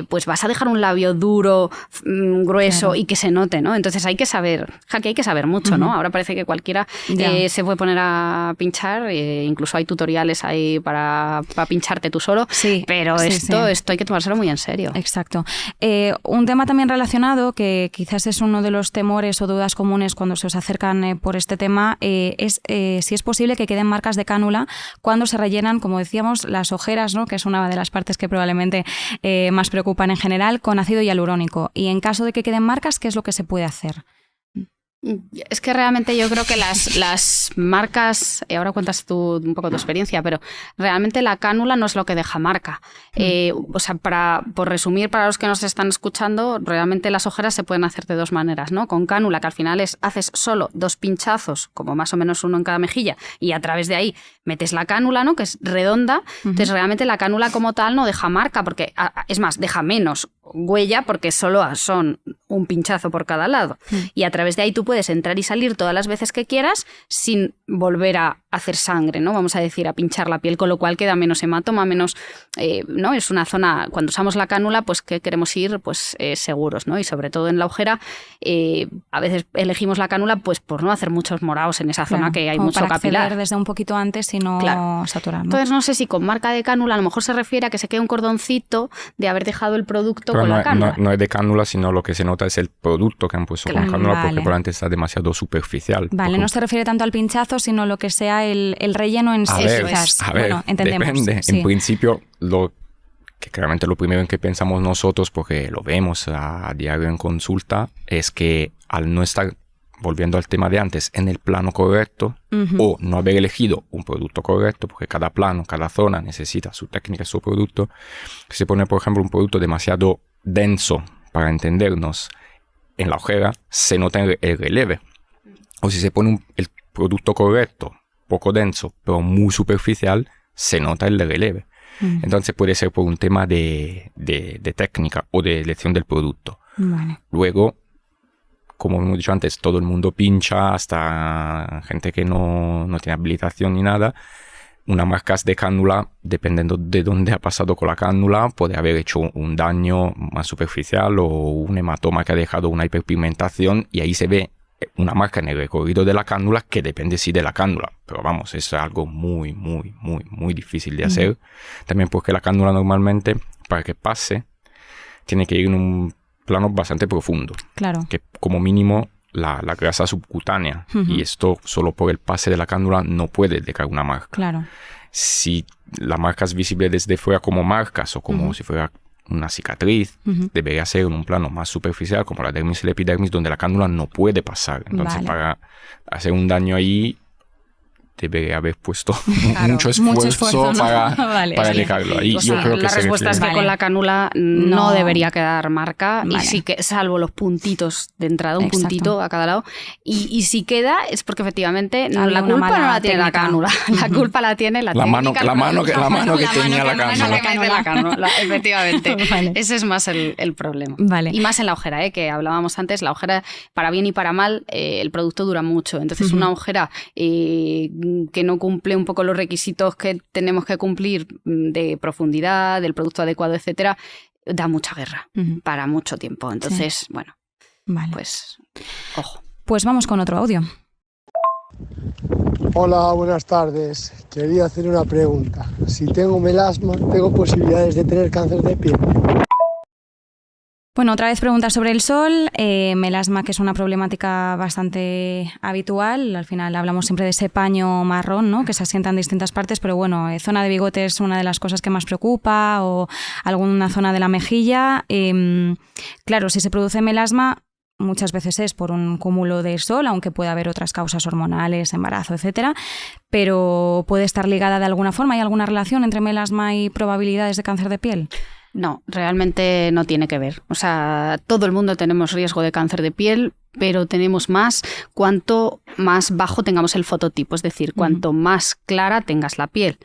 pues vas a dejar un labio duro, grueso, y que se note, ¿no? Entonces hay que saber mucho, ¿no? Ahora parece que cualquiera se puede poner a pinchar, incluso hay tutoriales ahí para pincharte tú solo, pero esto hay que tomárselo muy en serio. Exacto. Un tema también relacionado, que quizás es uno de los temores o dudas comunes cuando se os acercan por este tema, es si es posible que queden marcas de cánula cuando se rellenan, como decíamos, las ojeras, ¿no? Que es una de las partes que probablemente más preocupan en general, con ácido hialurónico. Y en caso de que queden marcas, ¿qué es lo que se puede hacer? Es que realmente yo creo que las marcas, ahora cuentas tú un poco tu experiencia, pero realmente la cánula no es lo que deja marca. O sea, por resumir, para los que nos están escuchando, realmente las ojeras se pueden hacer de 2 maneras, ¿no? Con cánula, que al final haces solo 2 pinchazos, como más o menos uno en cada mejilla, y a través de ahí metes la cánula, ¿no? Que es redonda. Entonces realmente la cánula como tal no deja marca, porque es más, deja menos huella porque solo son un pinchazo por cada lado. Y a través de ahí tú puedes entrar y salir todas las veces que quieras sin volver a hacer sangre, ¿no? Vamos a decir, a pinchar la piel, con lo cual queda menos hematoma, menos... ¿no? Es una zona... Cuando usamos la cánula, pues que queremos ir pues seguros, ¿no? Y sobre todo en la ojera, a veces elegimos la cánula pues por no hacer muchos morados en esa zona que hay como mucho para capilar. acceder desde un poquito antes y no saturar, ¿no? Entonces no sé si con marca de cánula a lo mejor se refiere a que se quede un cordoncito de haber dejado el producto con la cánula. No es de cánula, sino lo que se nota es el producto que han puesto con cánula, porque probablemente está demasiado superficial. Vale, no se refiere tanto al pinchazo, sino lo que sea el relleno en sí. A ver, entendemos. Depende. En principio, que claramente lo primero en que pensamos nosotros, porque lo vemos a diario en consulta, es que al no estar, volviendo al tema de antes, en el plano correcto, o no haber elegido un producto correcto, porque cada plano, cada zona necesita su técnica, su producto, se pone, por ejemplo, un producto demasiado denso, para entendernos, en la ojera se nota el relieve. O si se pone el producto correcto, poco denso, pero muy superficial, se nota el relieve. Entonces puede ser por un tema de técnica o de elección del producto. Vale. Luego, como hemos dicho antes, todo el mundo pincha, hasta gente que no tiene habilitación ni nada. Una marca de cánula, dependiendo de dónde ha pasado con la cánula, puede haber hecho un daño más superficial o un hematoma que ha dejado una hiperpigmentación, y ahí se ve una marca en el recorrido de la cánula que depende sí de la cánula. Pero vamos, es algo muy, muy, muy, muy difícil de hacer. También porque la cánula normalmente, para que pase, tiene que ir en un plano bastante profundo. Claro. Que como mínimo la grasa subcutánea. Y esto solo por el pase de la cánula no puede dejar una marca. Claro. Si la marca es visible desde fuera como marcas o como si fuera una cicatriz, debería ser en un plano más superficial como la dermis y la epidermis, donde la cánula no puede pasar. Entonces, para hacer un daño ahí, debería haber puesto mucho esfuerzo, ¿no? para dejarlo ahí. O sea, yo creo que la respuesta es que con la cánula no debería quedar marca, y sí que, salvo los puntitos de entrada, un puntito a cada lado, y si queda es porque efectivamente la culpa no la tiene la cánula, la culpa la tiene la técnica. La mano que tenía la cánula. Efectivamente. Ese es más el problema. Y más en la ojera, que hablábamos antes, la ojera, para bien y para mal, el producto dura mucho. Entonces una ojera que no cumple un poco los requisitos que tenemos que cumplir de profundidad, del producto adecuado, etcétera, da mucha guerra para mucho tiempo. Entonces, bueno, pues ojo. Pues vamos con otro audio. Hola, buenas tardes. Quería hacer una pregunta. Si tengo melasma, ¿tengo posibilidades de tener cáncer de piel? Bueno, otra vez preguntas sobre el sol, melasma, que es una problemática bastante habitual. Al final hablamos siempre de ese paño marrón, ¿no?, que se asienta en distintas partes, pero bueno, zona de bigote es una de las cosas que más preocupa, o alguna zona de la mejilla. Claro, si se produce melasma, muchas veces es por un cúmulo de sol, aunque puede haber otras causas hormonales, embarazo, etcétera, pero puede estar ligada de alguna forma. ¿Hay alguna relación entre melasma y probabilidades de cáncer de piel? No, realmente no tiene que ver. O sea, todo el mundo tenemos riesgo de cáncer de piel, pero tenemos más cuanto más bajo tengamos el fototipo, es decir, cuanto más clara tengas la piel,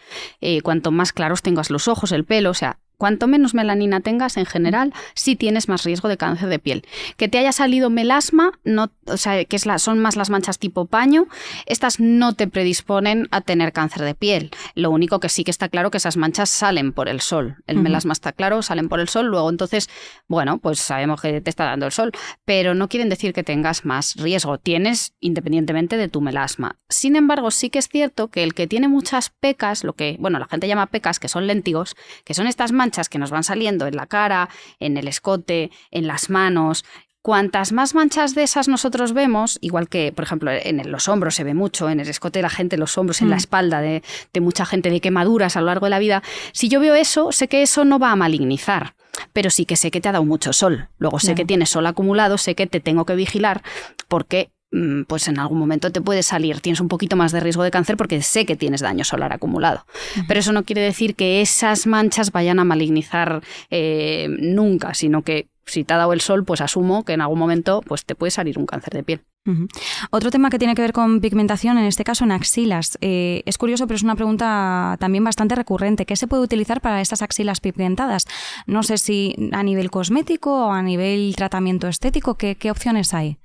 cuanto más claros tengas los ojos, el pelo, o sea, cuanto menos melanina tengas, en general, sí tienes más riesgo de cáncer de piel. Que te haya salido melasma, no, o sea, que son más las manchas tipo paño, estas no te predisponen a tener cáncer de piel. Lo único que sí que está claro que esas manchas salen por el sol. El melasma está claro, salen por el sol, luego entonces, bueno, pues sabemos que te está dando el sol, pero no quieren decir que tengas más riesgo. Tienes independientemente de tu melasma. Sin embargo, sí que es cierto que el que tiene muchas pecas, lo que, bueno, la gente llama pecas, que son léntigos, que son estas manchas que nos van saliendo en la cara, en el escote, en las manos. Cuantas más manchas de esas nosotros vemos, igual que, por ejemplo, en los hombros se ve mucho, en el escote de la gente, los hombros, en la espalda de mucha gente, de quemaduras a lo largo de la vida, si yo veo eso, sé que eso no va a malignizar, pero sí que sé que te ha dado mucho sol. Luego sé que tienes sol acumulado, sé que te tengo que vigilar porque pues en algún momento te puede salir, tienes un poquito más de riesgo de cáncer porque sé que tienes daño solar acumulado. Pero eso no quiere decir que esas manchas vayan a malignizar nunca, sino que si te ha dado el sol, pues asumo que en algún momento pues te puede salir un cáncer de piel. Otro tema que tiene que ver con pigmentación, en este caso en axilas. Es curioso, pero es una pregunta también bastante recurrente. ¿Qué se puede utilizar para estas axilas pigmentadas? No sé si a nivel cosmético o a nivel tratamiento estético, ¿qué opciones hay?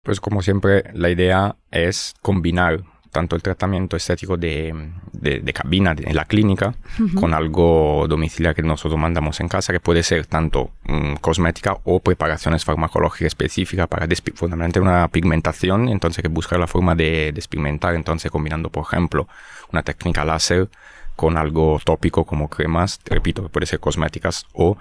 Pues como siempre, la idea es combinar tanto el tratamiento estético de cabina en la clínica con algo domiciliario que nosotros mandamos en casa, que puede ser tanto cosmética o preparaciones farmacológicas específicas para fundamentalmente una pigmentación, entonces que buscar la forma de despigmentar, entonces combinando, por ejemplo, una técnica láser con algo tópico como cremas, repito, que puede ser cosméticas o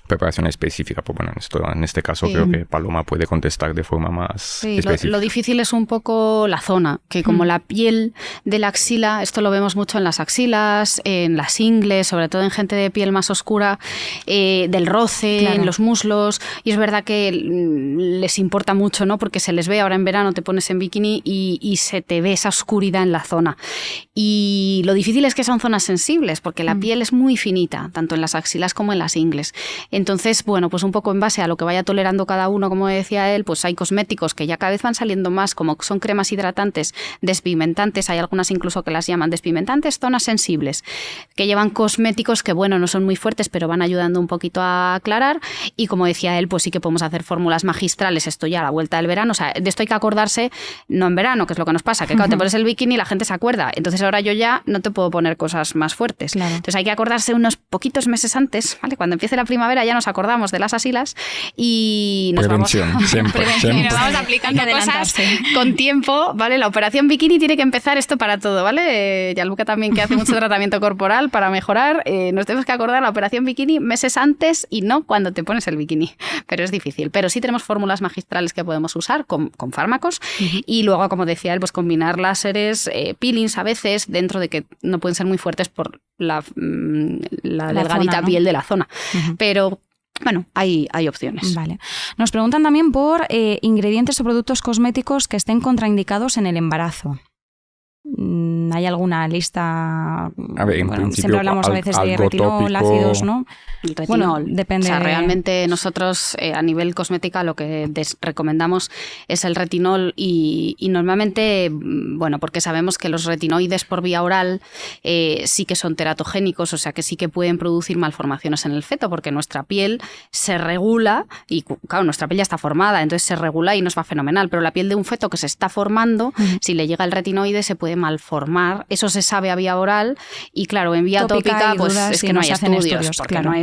preparación específica. Pues bueno, en este caso creo que Paloma puede contestar de forma más específica. Lo difícil es un poco la zona, que como la piel de la axila, esto lo vemos mucho en las axilas, en las ingles, sobre todo en gente de piel más oscura, del roce, en los muslos, y es verdad que les importa mucho, ¿no? Porque se les ve, ahora en verano te pones en bikini y se te ve esa oscuridad en la zona. Y lo difícil es que son zonas sensibles, porque la piel es muy finita, tanto en las axilas como en las ingles. Entonces, bueno, pues un poco en base a lo que vaya tolerando cada uno, como decía él, pues hay cosméticos que ya cada vez van saliendo más, como son cremas hidratantes, despigmentantes, hay algunas incluso que las llaman despigmentantes, zonas sensibles, que llevan cosméticos que, bueno, no son muy fuertes, pero van ayudando un poquito a aclarar. Y como decía él, pues sí que podemos hacer fórmulas magistrales, esto ya a la vuelta del verano. O sea, de esto hay que acordarse, no en verano, que es lo que nos pasa, que claro, te pones el bikini y la gente se acuerda. Entonces ahora yo ya no te puedo poner cosas más fuertes. Claro. Entonces hay que acordarse unos poquitos meses antes, ¿vale? Cuando empiece la primavera ya nos acordamos de las asilas y nos Prevención, vamos, siempre. y nos vamos aplicando cosas con tiempo, ¿vale? La operación bikini tiene que empezar esto para todo, ¿vale? Yaluca también, que hace mucho tratamiento corporal para mejorar, nos tenemos que acordar la operación bikini meses antes y no cuando te pones el bikini, pero es difícil. Pero sí tenemos fórmulas magistrales que podemos usar con fármacos y luego, como decía él, pues combinar láseres, peelings a veces, dentro de que no pueden ser muy fuertes por la delgadita zona, ¿no? piel de la zona. Pero bueno, hay opciones. Vale. Nos preguntan también por ingredientes o productos cosméticos que estén contraindicados en el embarazo. ¿Hay alguna lista? A ver, en principio, siempre hablamos a veces de retinol, tópico, ácidos, ¿no? El retinol. Bueno, depende. O sea, realmente nosotros a nivel cosmética lo que recomendamos es el retinol y normalmente, bueno, porque sabemos que los retinoides por vía oral sí que son teratogénicos, o sea que sí que pueden producir malformaciones en el feto porque nuestra piel se regula y claro, nuestra piel ya está formada, entonces se regula y nos va fenomenal, pero la piel de un feto que se está formando, si le llega el retinoide se puede malformar, eso se sabe a vía oral y claro, en vía tópica pues es que no hay estudios porque claro. no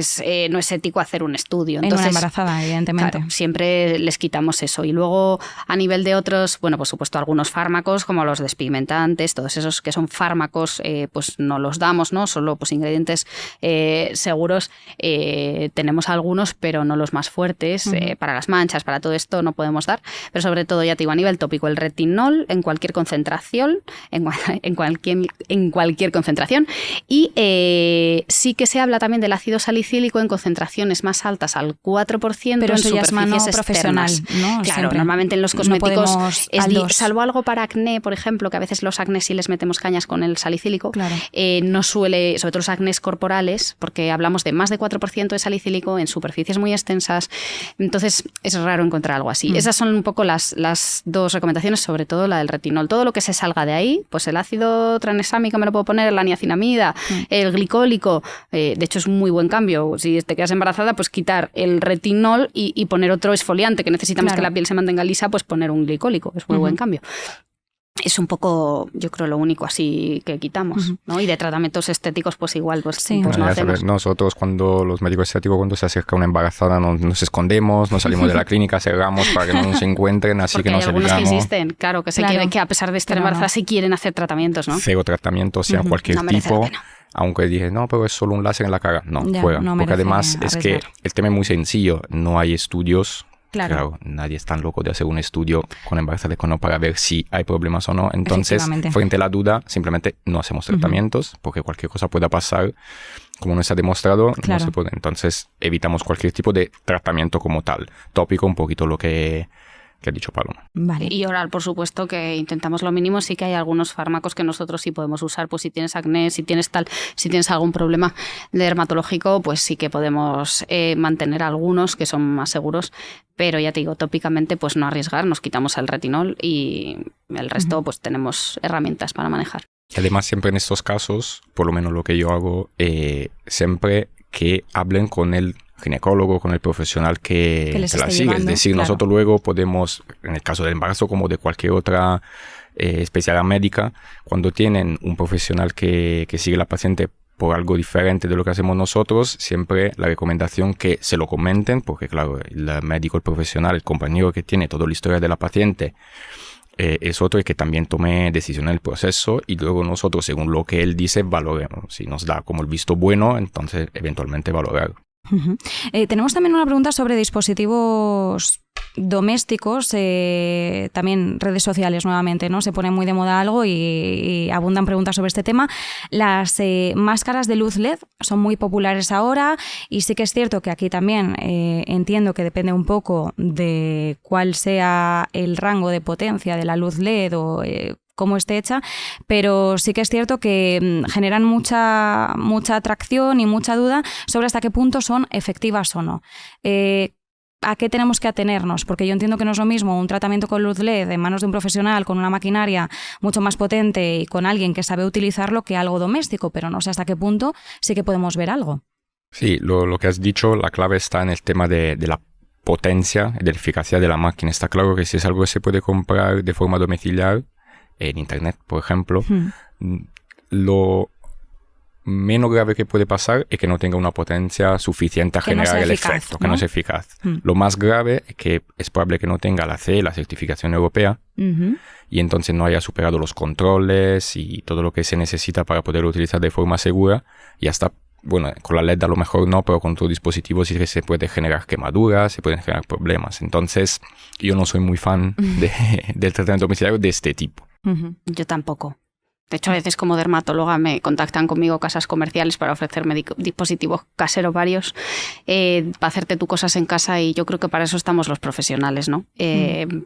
es ético hacer un estudio. Entonces, en una embarazada, evidentemente. Claro, siempre les quitamos eso. Y luego, a nivel de otros, bueno, por supuesto, algunos fármacos, como los despigmentantes, todos esos que son fármacos, pues no los damos, ¿no? Solo pues ingredientes seguros. Tenemos algunos, pero no los más fuertes. Para las manchas, para todo esto no podemos dar. Pero sobre todo, ya te digo, a nivel tópico, el retinol en cualquier concentración, en cualquier concentración. Y sí que se habla también del ácido salicílico en concentraciones más altas al 4%, pero en eso ya es mano profesional, ¿no? Claro, siempre. normalmente en los cosméticos, no salvo algo para acné, por ejemplo, que a veces los acné sí les metemos cañas con el salicílico, claro. No suele, sobre todo los acnés corporales, porque hablamos de más de 4% de salicílico en superficies muy extensas, entonces es raro encontrar algo así. Esas son un poco las dos recomendaciones, sobre todo la del retinol. Todo lo que se salga de ahí, pues el ácido tranexámico me lo puedo poner, la niacinamida, el glicólico, de hecho es un muy buen cambio. Si te quedas embarazada, pues quitar el retinol y poner otro esfoliante que necesitamos que la piel se mantenga lisa, pues poner un glicólico, es muy buen cambio. Es un poco, yo creo, lo único así que quitamos, ¿no? Y de tratamientos estéticos, pues igual, pues, sí. pues no hacemos. Nosotros, cuando los médicos estéticos, cuando se acerca una embarazada, nos escondemos, nos salimos de la clínica, cerramos para que no nos encuentren, así porque que nos hay algunos evitamos. que insisten, claro, que se quieren, que a pesar de estar embarazada, sí quieren hacer tratamientos, ¿no? Cero tratamientos, sea cualquier no merece tipo. la pena. Aunque dije, no, pero es solo un láser en la cara. No, Ya, fuera. no Porque merece además es que arriesgar. el tema es muy sencillo. No hay estudios. Claro. Nadie es tan loco de hacer un estudio con embarazadas para ver si hay problemas o no. Entonces, frente a la duda, simplemente no hacemos tratamientos porque cualquier cosa pueda pasar. Como no está demostrado, no se puede. Entonces, evitamos cualquier tipo de tratamiento como tal. Tópico, un poquito lo que ha dicho Paloma. Vale. Y oral, por supuesto, que intentamos lo mínimo. Sí que hay algunos fármacos que nosotros sí podemos usar, pues si tienes acné, si tienes algún problema dermatológico, pues sí que podemos mantener algunos que son más seguros, pero ya te digo, tópicamente pues no arriesgar, nos quitamos el retinol y el resto pues tenemos herramientas para manejar. Además, siempre en estos casos, por lo menos lo que yo hago, siempre que hablen con el ginecólogo, con el profesional que la sigue. Llevando, es decir, nosotros luego podemos, en el caso del embarazo como de cualquier otra especialidad médica, cuando tienen un profesional que sigue a la paciente por algo diferente de lo que hacemos nosotros, siempre la recomendación que se lo comenten, porque claro, el médico, el profesional, el compañero que tiene toda la historia de la paciente, es otro y que también tome decisión en el proceso y luego nosotros, según lo que él dice, valoremos. Si nos da como el visto bueno, entonces eventualmente valorar. Tenemos también una pregunta sobre dispositivos domésticos, también redes sociales nuevamente, ¿no? Se pone muy de moda algo y abundan preguntas sobre este tema. Las máscaras de luz LED son muy populares ahora y sí que es cierto que aquí también entiendo que depende un poco de cuál sea el rango de potencia de la luz LED o cómo esté hecha, pero sí que es cierto que generan mucha atracción y mucha duda sobre hasta qué punto son efectivas o no. ¿A qué tenemos que atenernos? Porque yo entiendo que no es lo mismo un tratamiento con luz LED en manos de un profesional con una maquinaria mucho más potente y con alguien que sabe utilizarlo que algo doméstico, pero no sé hasta qué punto sí que podemos ver algo. Sí, lo que has dicho, la clave está en el tema de la potencia y de la eficacia de la máquina. Está claro que si es algo que se puede comprar de forma domiciliar, en internet, por ejemplo, lo menos grave que puede pasar es que no tenga una potencia suficiente a generar el efecto, que no es eficaz. Lo más grave es que es probable que no tenga la CE, la certificación europea, y entonces no haya superado los controles y todo lo que se necesita para poder utilizar de forma segura, y hasta, bueno, con la LED a lo mejor no, pero con tu dispositivo sí que se puede generar quemaduras, se pueden generar problemas. Entonces, yo no soy muy fan del tratamiento domiciliario de este tipo. Yo tampoco. De hecho, a veces como dermatóloga me contactan conmigo casas comerciales para ofrecerme dispositivos caseros varios para hacerte tú cosas en casa, y yo creo que para eso estamos los profesionales, ¿no?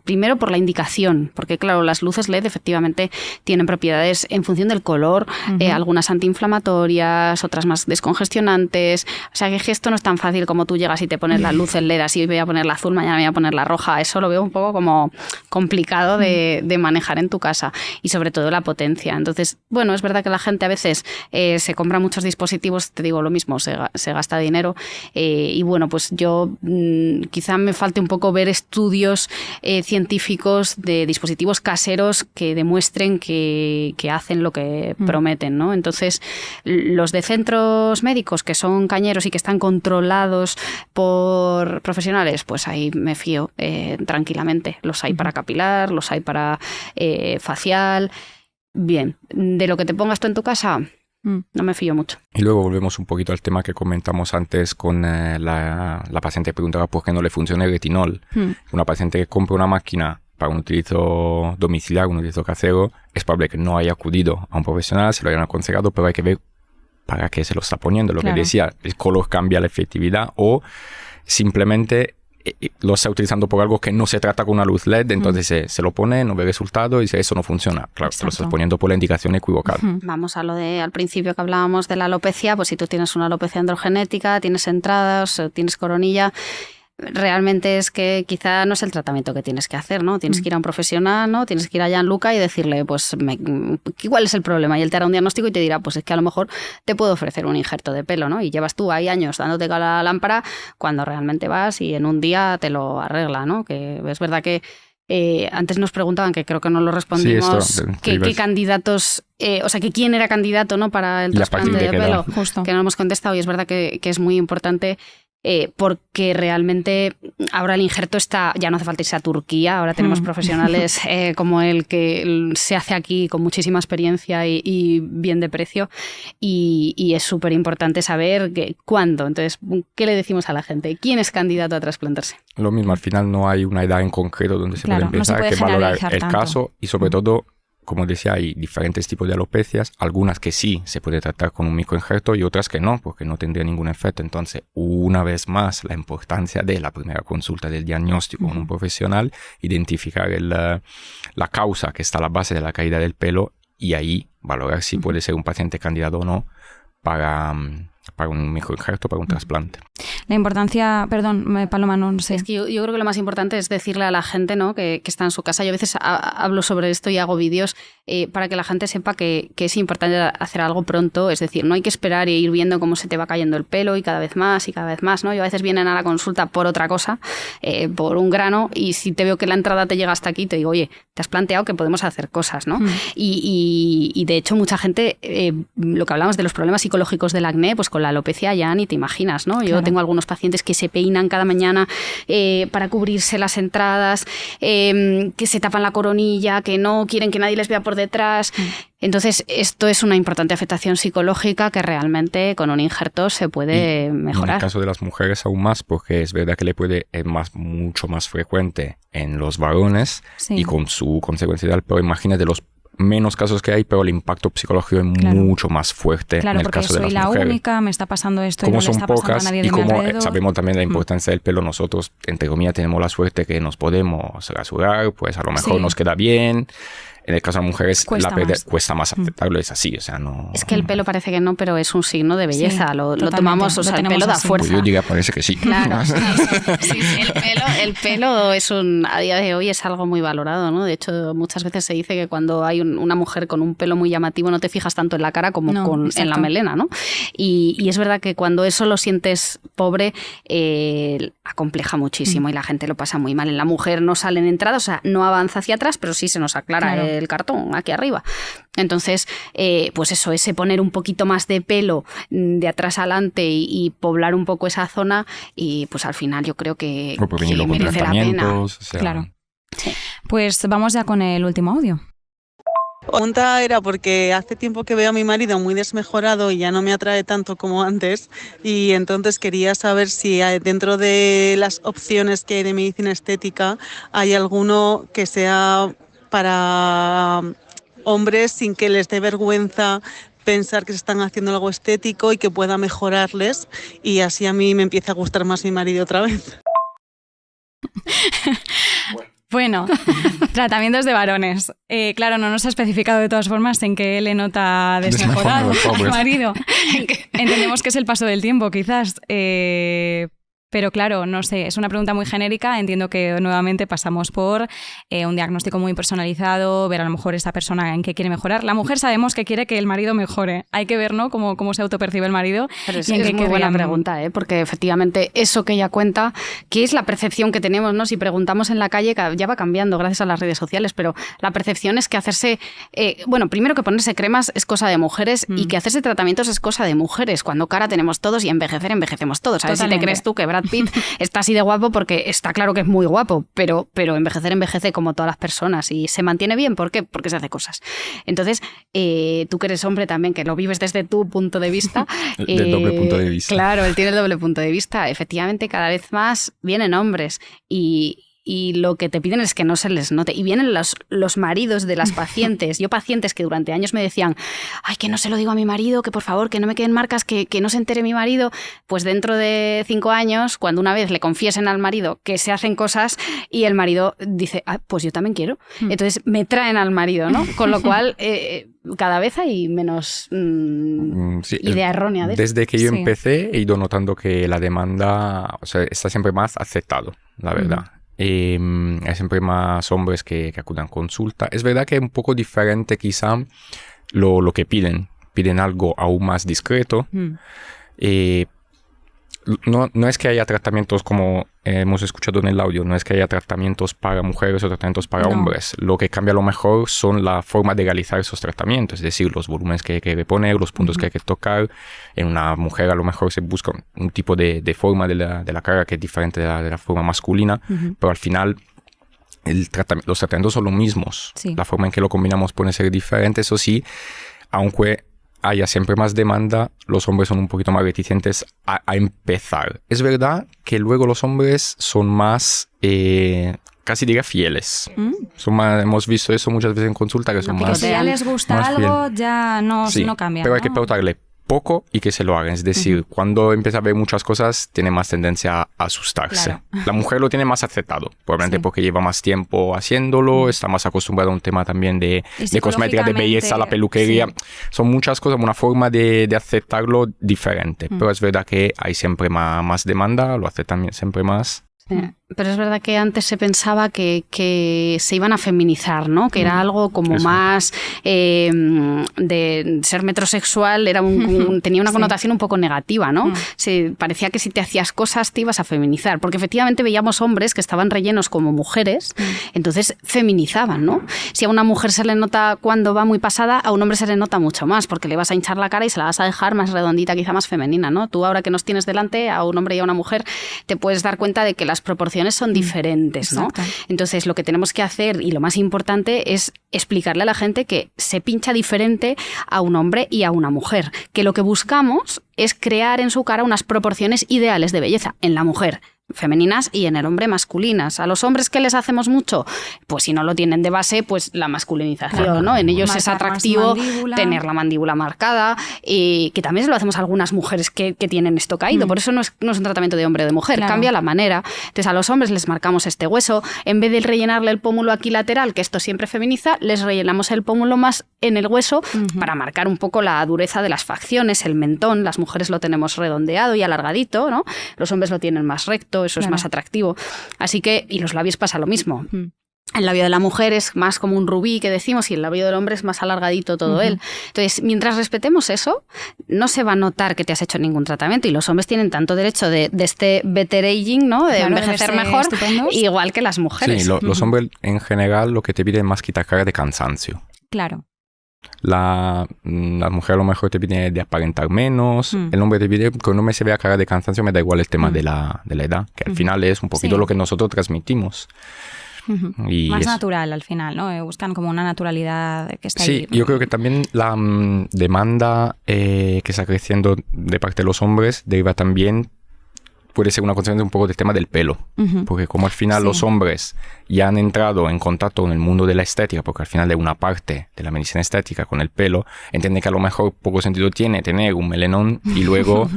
Primero por la indicación, porque claro, las luces LED efectivamente tienen propiedades en función del color, algunas antiinflamatorias, otras más descongestionantes. O sea, que esto no es tan fácil como tú llegas y te pones las luces LED así, hoy voy a poner la azul, mañana voy a poner la roja. Eso lo veo un poco como complicado de manejar en tu casa, y sobre todo la potencia. Entonces, bueno, es verdad que la gente a veces se compra muchos dispositivos, te digo lo mismo, se gasta dinero, y bueno, pues yo quizá me falte un poco ver estudios científicos de dispositivos caseros que demuestren que hacen lo que prometen, ¿no? Entonces, los de centros médicos que son cañeros y que están controlados por profesionales, pues ahí me fío tranquilamente. Los hay para capilar, los hay para facial. Bien, de lo que te pongas tú en tu casa, no me fío mucho. Y luego volvemos un poquito al tema que comentamos antes con la paciente que preguntaba por qué no le funciona el retinol. Una paciente que compra una máquina para un utilizo domiciliar, un utilizo casero, es probable que no haya acudido a un profesional, se lo hayan aconsejado, pero hay que ver para qué se lo está poniendo. Lo que decía, el color cambia la efectividad o simplemente lo está utilizando por algo que no se trata con una luz LED, entonces se lo pone, no ve resultado y dice eso no funciona. Claro, te lo estás poniendo por la indicación equivocada. Vamos a lo de al principio que hablábamos de la alopecia, pues si tú tienes una alopecia androgenética, tienes entradas, tienes coronilla, realmente es que quizá no es el tratamiento que tienes que hacer, ¿no? Tienes que ir a un profesional, ¿no? Tienes que ir a Gianluca y decirle, pues, ¿cuál es el problema? Y él te hará un diagnóstico y te dirá, pues es que a lo mejor te puedo ofrecer un injerto de pelo, ¿no? Y llevas tú ahí años dándote con la lámpara cuando realmente vas y en un día te lo arregla, ¿no? Que es verdad que antes nos preguntaban, que creo que no lo respondimos, qué candidatos, o sea, que quién era candidato, ¿no? Para el trasplante de pelo, que no hemos contestado, y es verdad que es muy importante. Porque realmente ahora el injerto está, ya no hace falta irse a Turquía, ahora tenemos profesionales como el que se hace aquí con muchísima experiencia y bien de precio, y es súper importante saber cuándo. Entonces, ¿qué le decimos a la gente? ¿Quién es candidato a trasplantarse? Lo mismo, al final no hay una edad en concreto donde se puede empezar, hay que valorar el caso y sobre todo, como decía, hay diferentes tipos de alopecias, algunas que sí se puede tratar con un microinjerto y otras que no, porque no tendría ningún efecto. Entonces, una vez más, la importancia de la primera consulta del diagnóstico con un profesional, identificar la causa que está a la base de la caída del pelo y ahí valorar si puede ser un paciente candidato o no para un microinjerto, para un trasplante. La importancia, perdón, Paloma, no sé. Es que yo creo que lo más importante es decirle a la gente, ¿no? que está en su casa. Yo a veces hablo sobre esto y hago vídeos para que la gente sepa que es importante hacer algo pronto. Es decir, no hay que esperar e ir viendo cómo se te va cayendo el pelo y cada vez más, ¿no? Yo a veces vienen a la consulta por otra cosa, por un grano, y si te veo que la entrada te llega hasta aquí, te digo, oye, te has planteado que podemos hacer cosas, ¿no? Y de hecho mucha gente, lo que hablamos de los problemas psicológicos del acné, pues con la alopecia ya ni te imaginas, ¿no? Yo tengo algunos pacientes que se peinan cada mañana para cubrirse las entradas, que se tapan la coronilla, que no quieren que nadie les vea por detrás. Entonces, esto es una importante afectación psicológica que realmente con un injerto se puede mejorar. En el caso de las mujeres aún más, porque es verdad que le puede es mucho más frecuente en los varones y con su consecuencia, pero imagínate los menos casos que hay, pero el impacto psicológico es mucho más fuerte en el caso de las mujeres. Claro, porque soy la única, me está pasando esto como y no le está pasando a nadie de mi alrededor. Y como sabemos también la importancia del pelo, nosotros, entre comillas, tenemos la suerte que nos podemos rasurar, pues a lo mejor nos queda bien. En el caso de las mujeres, Cuesta la pérdida más. cuesta más aceptarlo, es así, o sea, no... Es que el pelo parece que no, pero es un signo de belleza. Sí, lo totalmente. tomamos, o sea, Lo el tenemos pelo da así. fuerza. Pues yo diría, parece que sí. Claro, sí, el pelo es a día de hoy es algo muy valorado, ¿no? De hecho, muchas veces se dice que cuando hay una mujer con un pelo muy llamativo no te fijas tanto en la cara como No, en exacto. la melena, ¿no? Y es verdad que cuando eso lo sientes pobre, acompleja muchísimo y la gente lo pasa muy mal. En la mujer no salen entradas, o sea, no avanza hacia atrás, pero sí se nos aclara Claro. el cartón aquí arriba. Entonces, pues eso, ese poner un poquito más de pelo de atrás adelante y poblar un poco esa zona, y pues al final yo creo que O prevenirlo con merece la pena. tratamientos, o sea, Claro. Pues vamos ya con el último audio. La pregunta era porque hace tiempo que veo a mi marido muy desmejorado y ya no me atrae tanto como antes, y entonces quería saber si dentro de las opciones que hay de medicina estética hay alguno que sea para hombres sin que les dé vergüenza pensar que se están haciendo algo estético y que pueda mejorarles, y así a mí me empieza a gustar más mi marido otra vez. Bueno, tratamientos de varones. Claro, no nos ha especificado de todas formas en qué le nota desmejorado Desmejorado, al pobre. marido. Entendemos que es el paso del tiempo, quizás. Pero claro, no sé, es una pregunta muy genérica. Entiendo que nuevamente pasamos por un diagnóstico muy personalizado, ver a lo mejor esta persona en qué quiere mejorar. La mujer sabemos que quiere que el marido mejore. Hay que ver, ¿no?, cómo se autopercibe el marido. Pero es y en qué muy buena querrían- pregunta, porque efectivamente eso que ella cuenta, que es la percepción que tenemos, ¿no? Si preguntamos en la calle, ya va cambiando gracias a las redes sociales, pero la percepción es que hacerse, bueno, primero que ponerse cremas es cosa de mujeres y que hacerse tratamientos es cosa de mujeres, cuando cara tenemos todos y envejecemos todos. A ver si te Totalmente. crees tú que Brad Pitt está así de guapo, porque está claro que es muy guapo, pero envejece como todas las personas y se mantiene bien. ¿Por qué? Porque se hace cosas. Entonces, tú que eres hombre también, que lo vives desde tu punto de vista. Del doble punto de vista. Claro, él tiene el doble punto de vista. Efectivamente, cada vez más vienen hombres y lo que te piden es que no se les note. Y vienen los maridos de las pacientes. Yo pacientes que durante años me decían, ay, que no se lo digo a mi marido, que por favor, que no me queden marcas, que no se entere mi marido. Pues dentro de 5 años, cuando una vez le confiesen al marido que se hacen cosas y el marido dice, ah, pues yo también quiero. Entonces me traen al marido, ¿no? Con lo cual, cada vez hay menos Sí, idea errónea de esto. Desde que yo Sí. empecé he ido notando que la demanda, o sea, está siempre más aceptado, la verdad. Hay siempre más hombres que acuden a consulta. Es verdad que es un poco diferente quizá lo que piden. Piden algo aún más discreto. No es que haya tratamientos como hemos escuchado en el audio, no es que haya tratamientos para mujeres o tratamientos para No. hombres. Lo que cambia a lo mejor son la forma de realizar esos tratamientos, es decir, los volúmenes que hay que poner, los puntos que hay que tocar. En una mujer a lo mejor se busca un tipo de forma de la cara que es diferente de la forma masculina, pero al final los tratamientos son los mismos. Sí. La forma en que lo combinamos puede ser diferente, eso sí, aunque haya siempre más demanda, los hombres son un poquito más reticentes a empezar. Es verdad que luego los hombres son más, casi diría, fieles. Son más, hemos visto eso muchas veces en consulta, que son No más... Si ya les gusta más algo, ya no cambia. pero hay que ¿no? preguntarle poco y que se lo hagan. Es decir, cuando empieza a ver muchas cosas, tiene más tendencia a asustarse. Claro. La mujer lo tiene más aceptado, probablemente Sí. porque lleva más tiempo haciéndolo, está más acostumbrada a un tema también de cosmética, de belleza, la peluquería. sí. Son muchas cosas, una forma de aceptarlo diferente. Pero es verdad que hay siempre más demanda, lo aceptan siempre más. Sí. Pero es verdad que antes se pensaba que se iban a feminizar, ¿no? Que era algo como Eso. más de ser metrosexual, tenía una connotación un poco negativa, ¿no? Parecía que si te hacías cosas te ibas a feminizar, porque efectivamente veíamos hombres que estaban rellenos como mujeres, entonces feminizaban, ¿no? Si a una mujer se le nota cuando va muy pasada, a un hombre se le nota mucho más, porque le vas a hinchar la cara y se la vas a dejar más redondita, quizá más femenina, ¿no? Tú ahora que nos tienes delante, a un hombre y a una mujer, te puedes dar cuenta de que las proporciones son diferentes, ¿no? Exacto. Entonces, lo que tenemos que hacer, y lo más importante, es explicarle a la gente que se pincha diferente a un hombre y a una mujer, que lo que buscamos es crear en su cara unas proporciones ideales de belleza en la mujer. femeninas y en el hombre masculinas. A los hombres, ¿qué les hacemos mucho? Pues si no lo tienen de base, pues la masculinización, ¿no? En ellos es atractivo tener la mandíbula marcada, que también se lo hacemos a algunas mujeres que tienen esto caído. Por eso no es un tratamiento de hombre o de mujer, cambia la manera. Entonces a los hombres les marcamos este hueso, en vez de rellenarle el pómulo aquí lateral, que esto siempre feminiza, les rellenamos el pómulo más en el hueso para marcar un poco la dureza de las facciones, el mentón. Las mujeres lo tenemos redondeado y alargadito, ¿no? Los hombres lo tienen más recto, eso es más atractivo. Así que, y los labios pasa lo mismo. El labio de la mujer es más como un rubí que decimos y el labio del hombre es más alargadito todo él. Entonces, mientras respetemos eso, no se va a notar que te has hecho ningún tratamiento y los hombres tienen tanto derecho de este better aging, ¿no? De envejecer mejor, estupendos, igual que las mujeres. Sí, los hombres en general lo que te piden es más quitar cara de cansancio. Claro. La mujer a lo mejor te pide de aparentar menos, el hombre te pide que no me se vea cara de cansancio, me da igual el tema de la edad, que al final es un poquito lo que nosotros transmitimos. Y más natural al final, ¿no? Buscan como una naturalidad que está ahí. Sí, yo creo que también la demanda que está creciendo de parte de los hombres deriva también, puede ser una consecuencia un poco del tema del pelo, porque como al final los hombres ya han entrado en contacto con el mundo de la estética, porque al final de una parte de la medicina estética con el pelo, entienden que a lo mejor poco sentido tiene tener un melenón y luego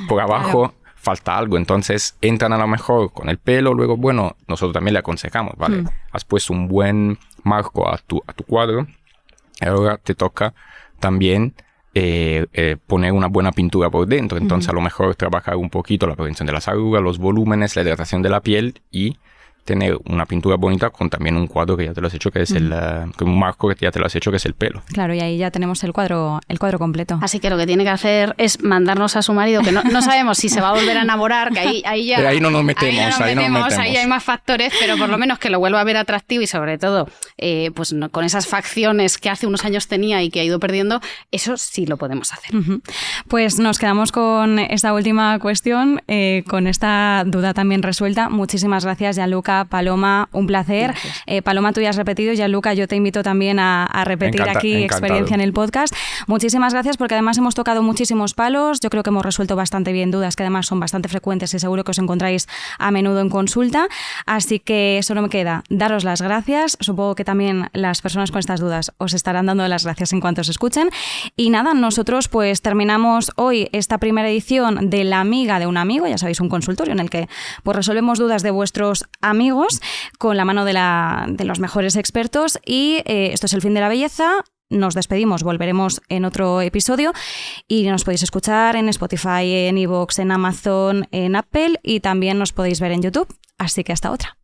por abajo falta algo, entonces entran a lo mejor con el pelo, luego, bueno, nosotros también le aconsejamos, ¿vale? Has puesto un buen marco a tu cuadro, y ahora te toca también poner una buena pintura por dentro, entonces a lo mejor trabajar un poquito la prevención de las arrugas, los volúmenes, la hidratación de la piel y tener una pintura bonita con también un cuadro que ya te lo has hecho, que es un marco que ya te lo has hecho, que es el pelo. Claro, y ahí ya tenemos el cuadro completo. Así que lo que tiene que hacer es mandarnos a su marido, que no sabemos si se va a volver a enamorar, que ahí ya... Pero ahí no nos metemos, ahí hay más factores, pero por lo menos que lo vuelva a ver atractivo y sobre todo pues no, con esas facciones que hace unos años tenía y que ha ido perdiendo, eso sí lo podemos hacer. Pues nos quedamos con esta última cuestión, con esta duda también resuelta. Muchísimas gracias, Gianluca. Paloma, un placer. Paloma, tú ya has repetido, Gianluca, yo te invito también a repetir aquí experiencia en el podcast. Muchísimas gracias porque además hemos tocado muchísimos palos, yo creo que hemos resuelto bastante bien dudas que además son bastante frecuentes y seguro que os encontráis a menudo en consulta, así que solo me queda daros las gracias. Supongo que también las personas con estas dudas os estarán dando las gracias en cuanto os escuchen y nada, nosotros pues terminamos hoy esta primera edición de La Amiga de un Amigo, ya sabéis, un consultorio en el que pues resolvemos dudas de vuestros amigos con la mano de los mejores expertos y esto es El Fin de la Belleza. Nos despedimos, volveremos en otro episodio y nos podéis escuchar en Spotify, en iVoox, en Amazon, en Apple y también nos podéis ver en YouTube. Así que hasta otra.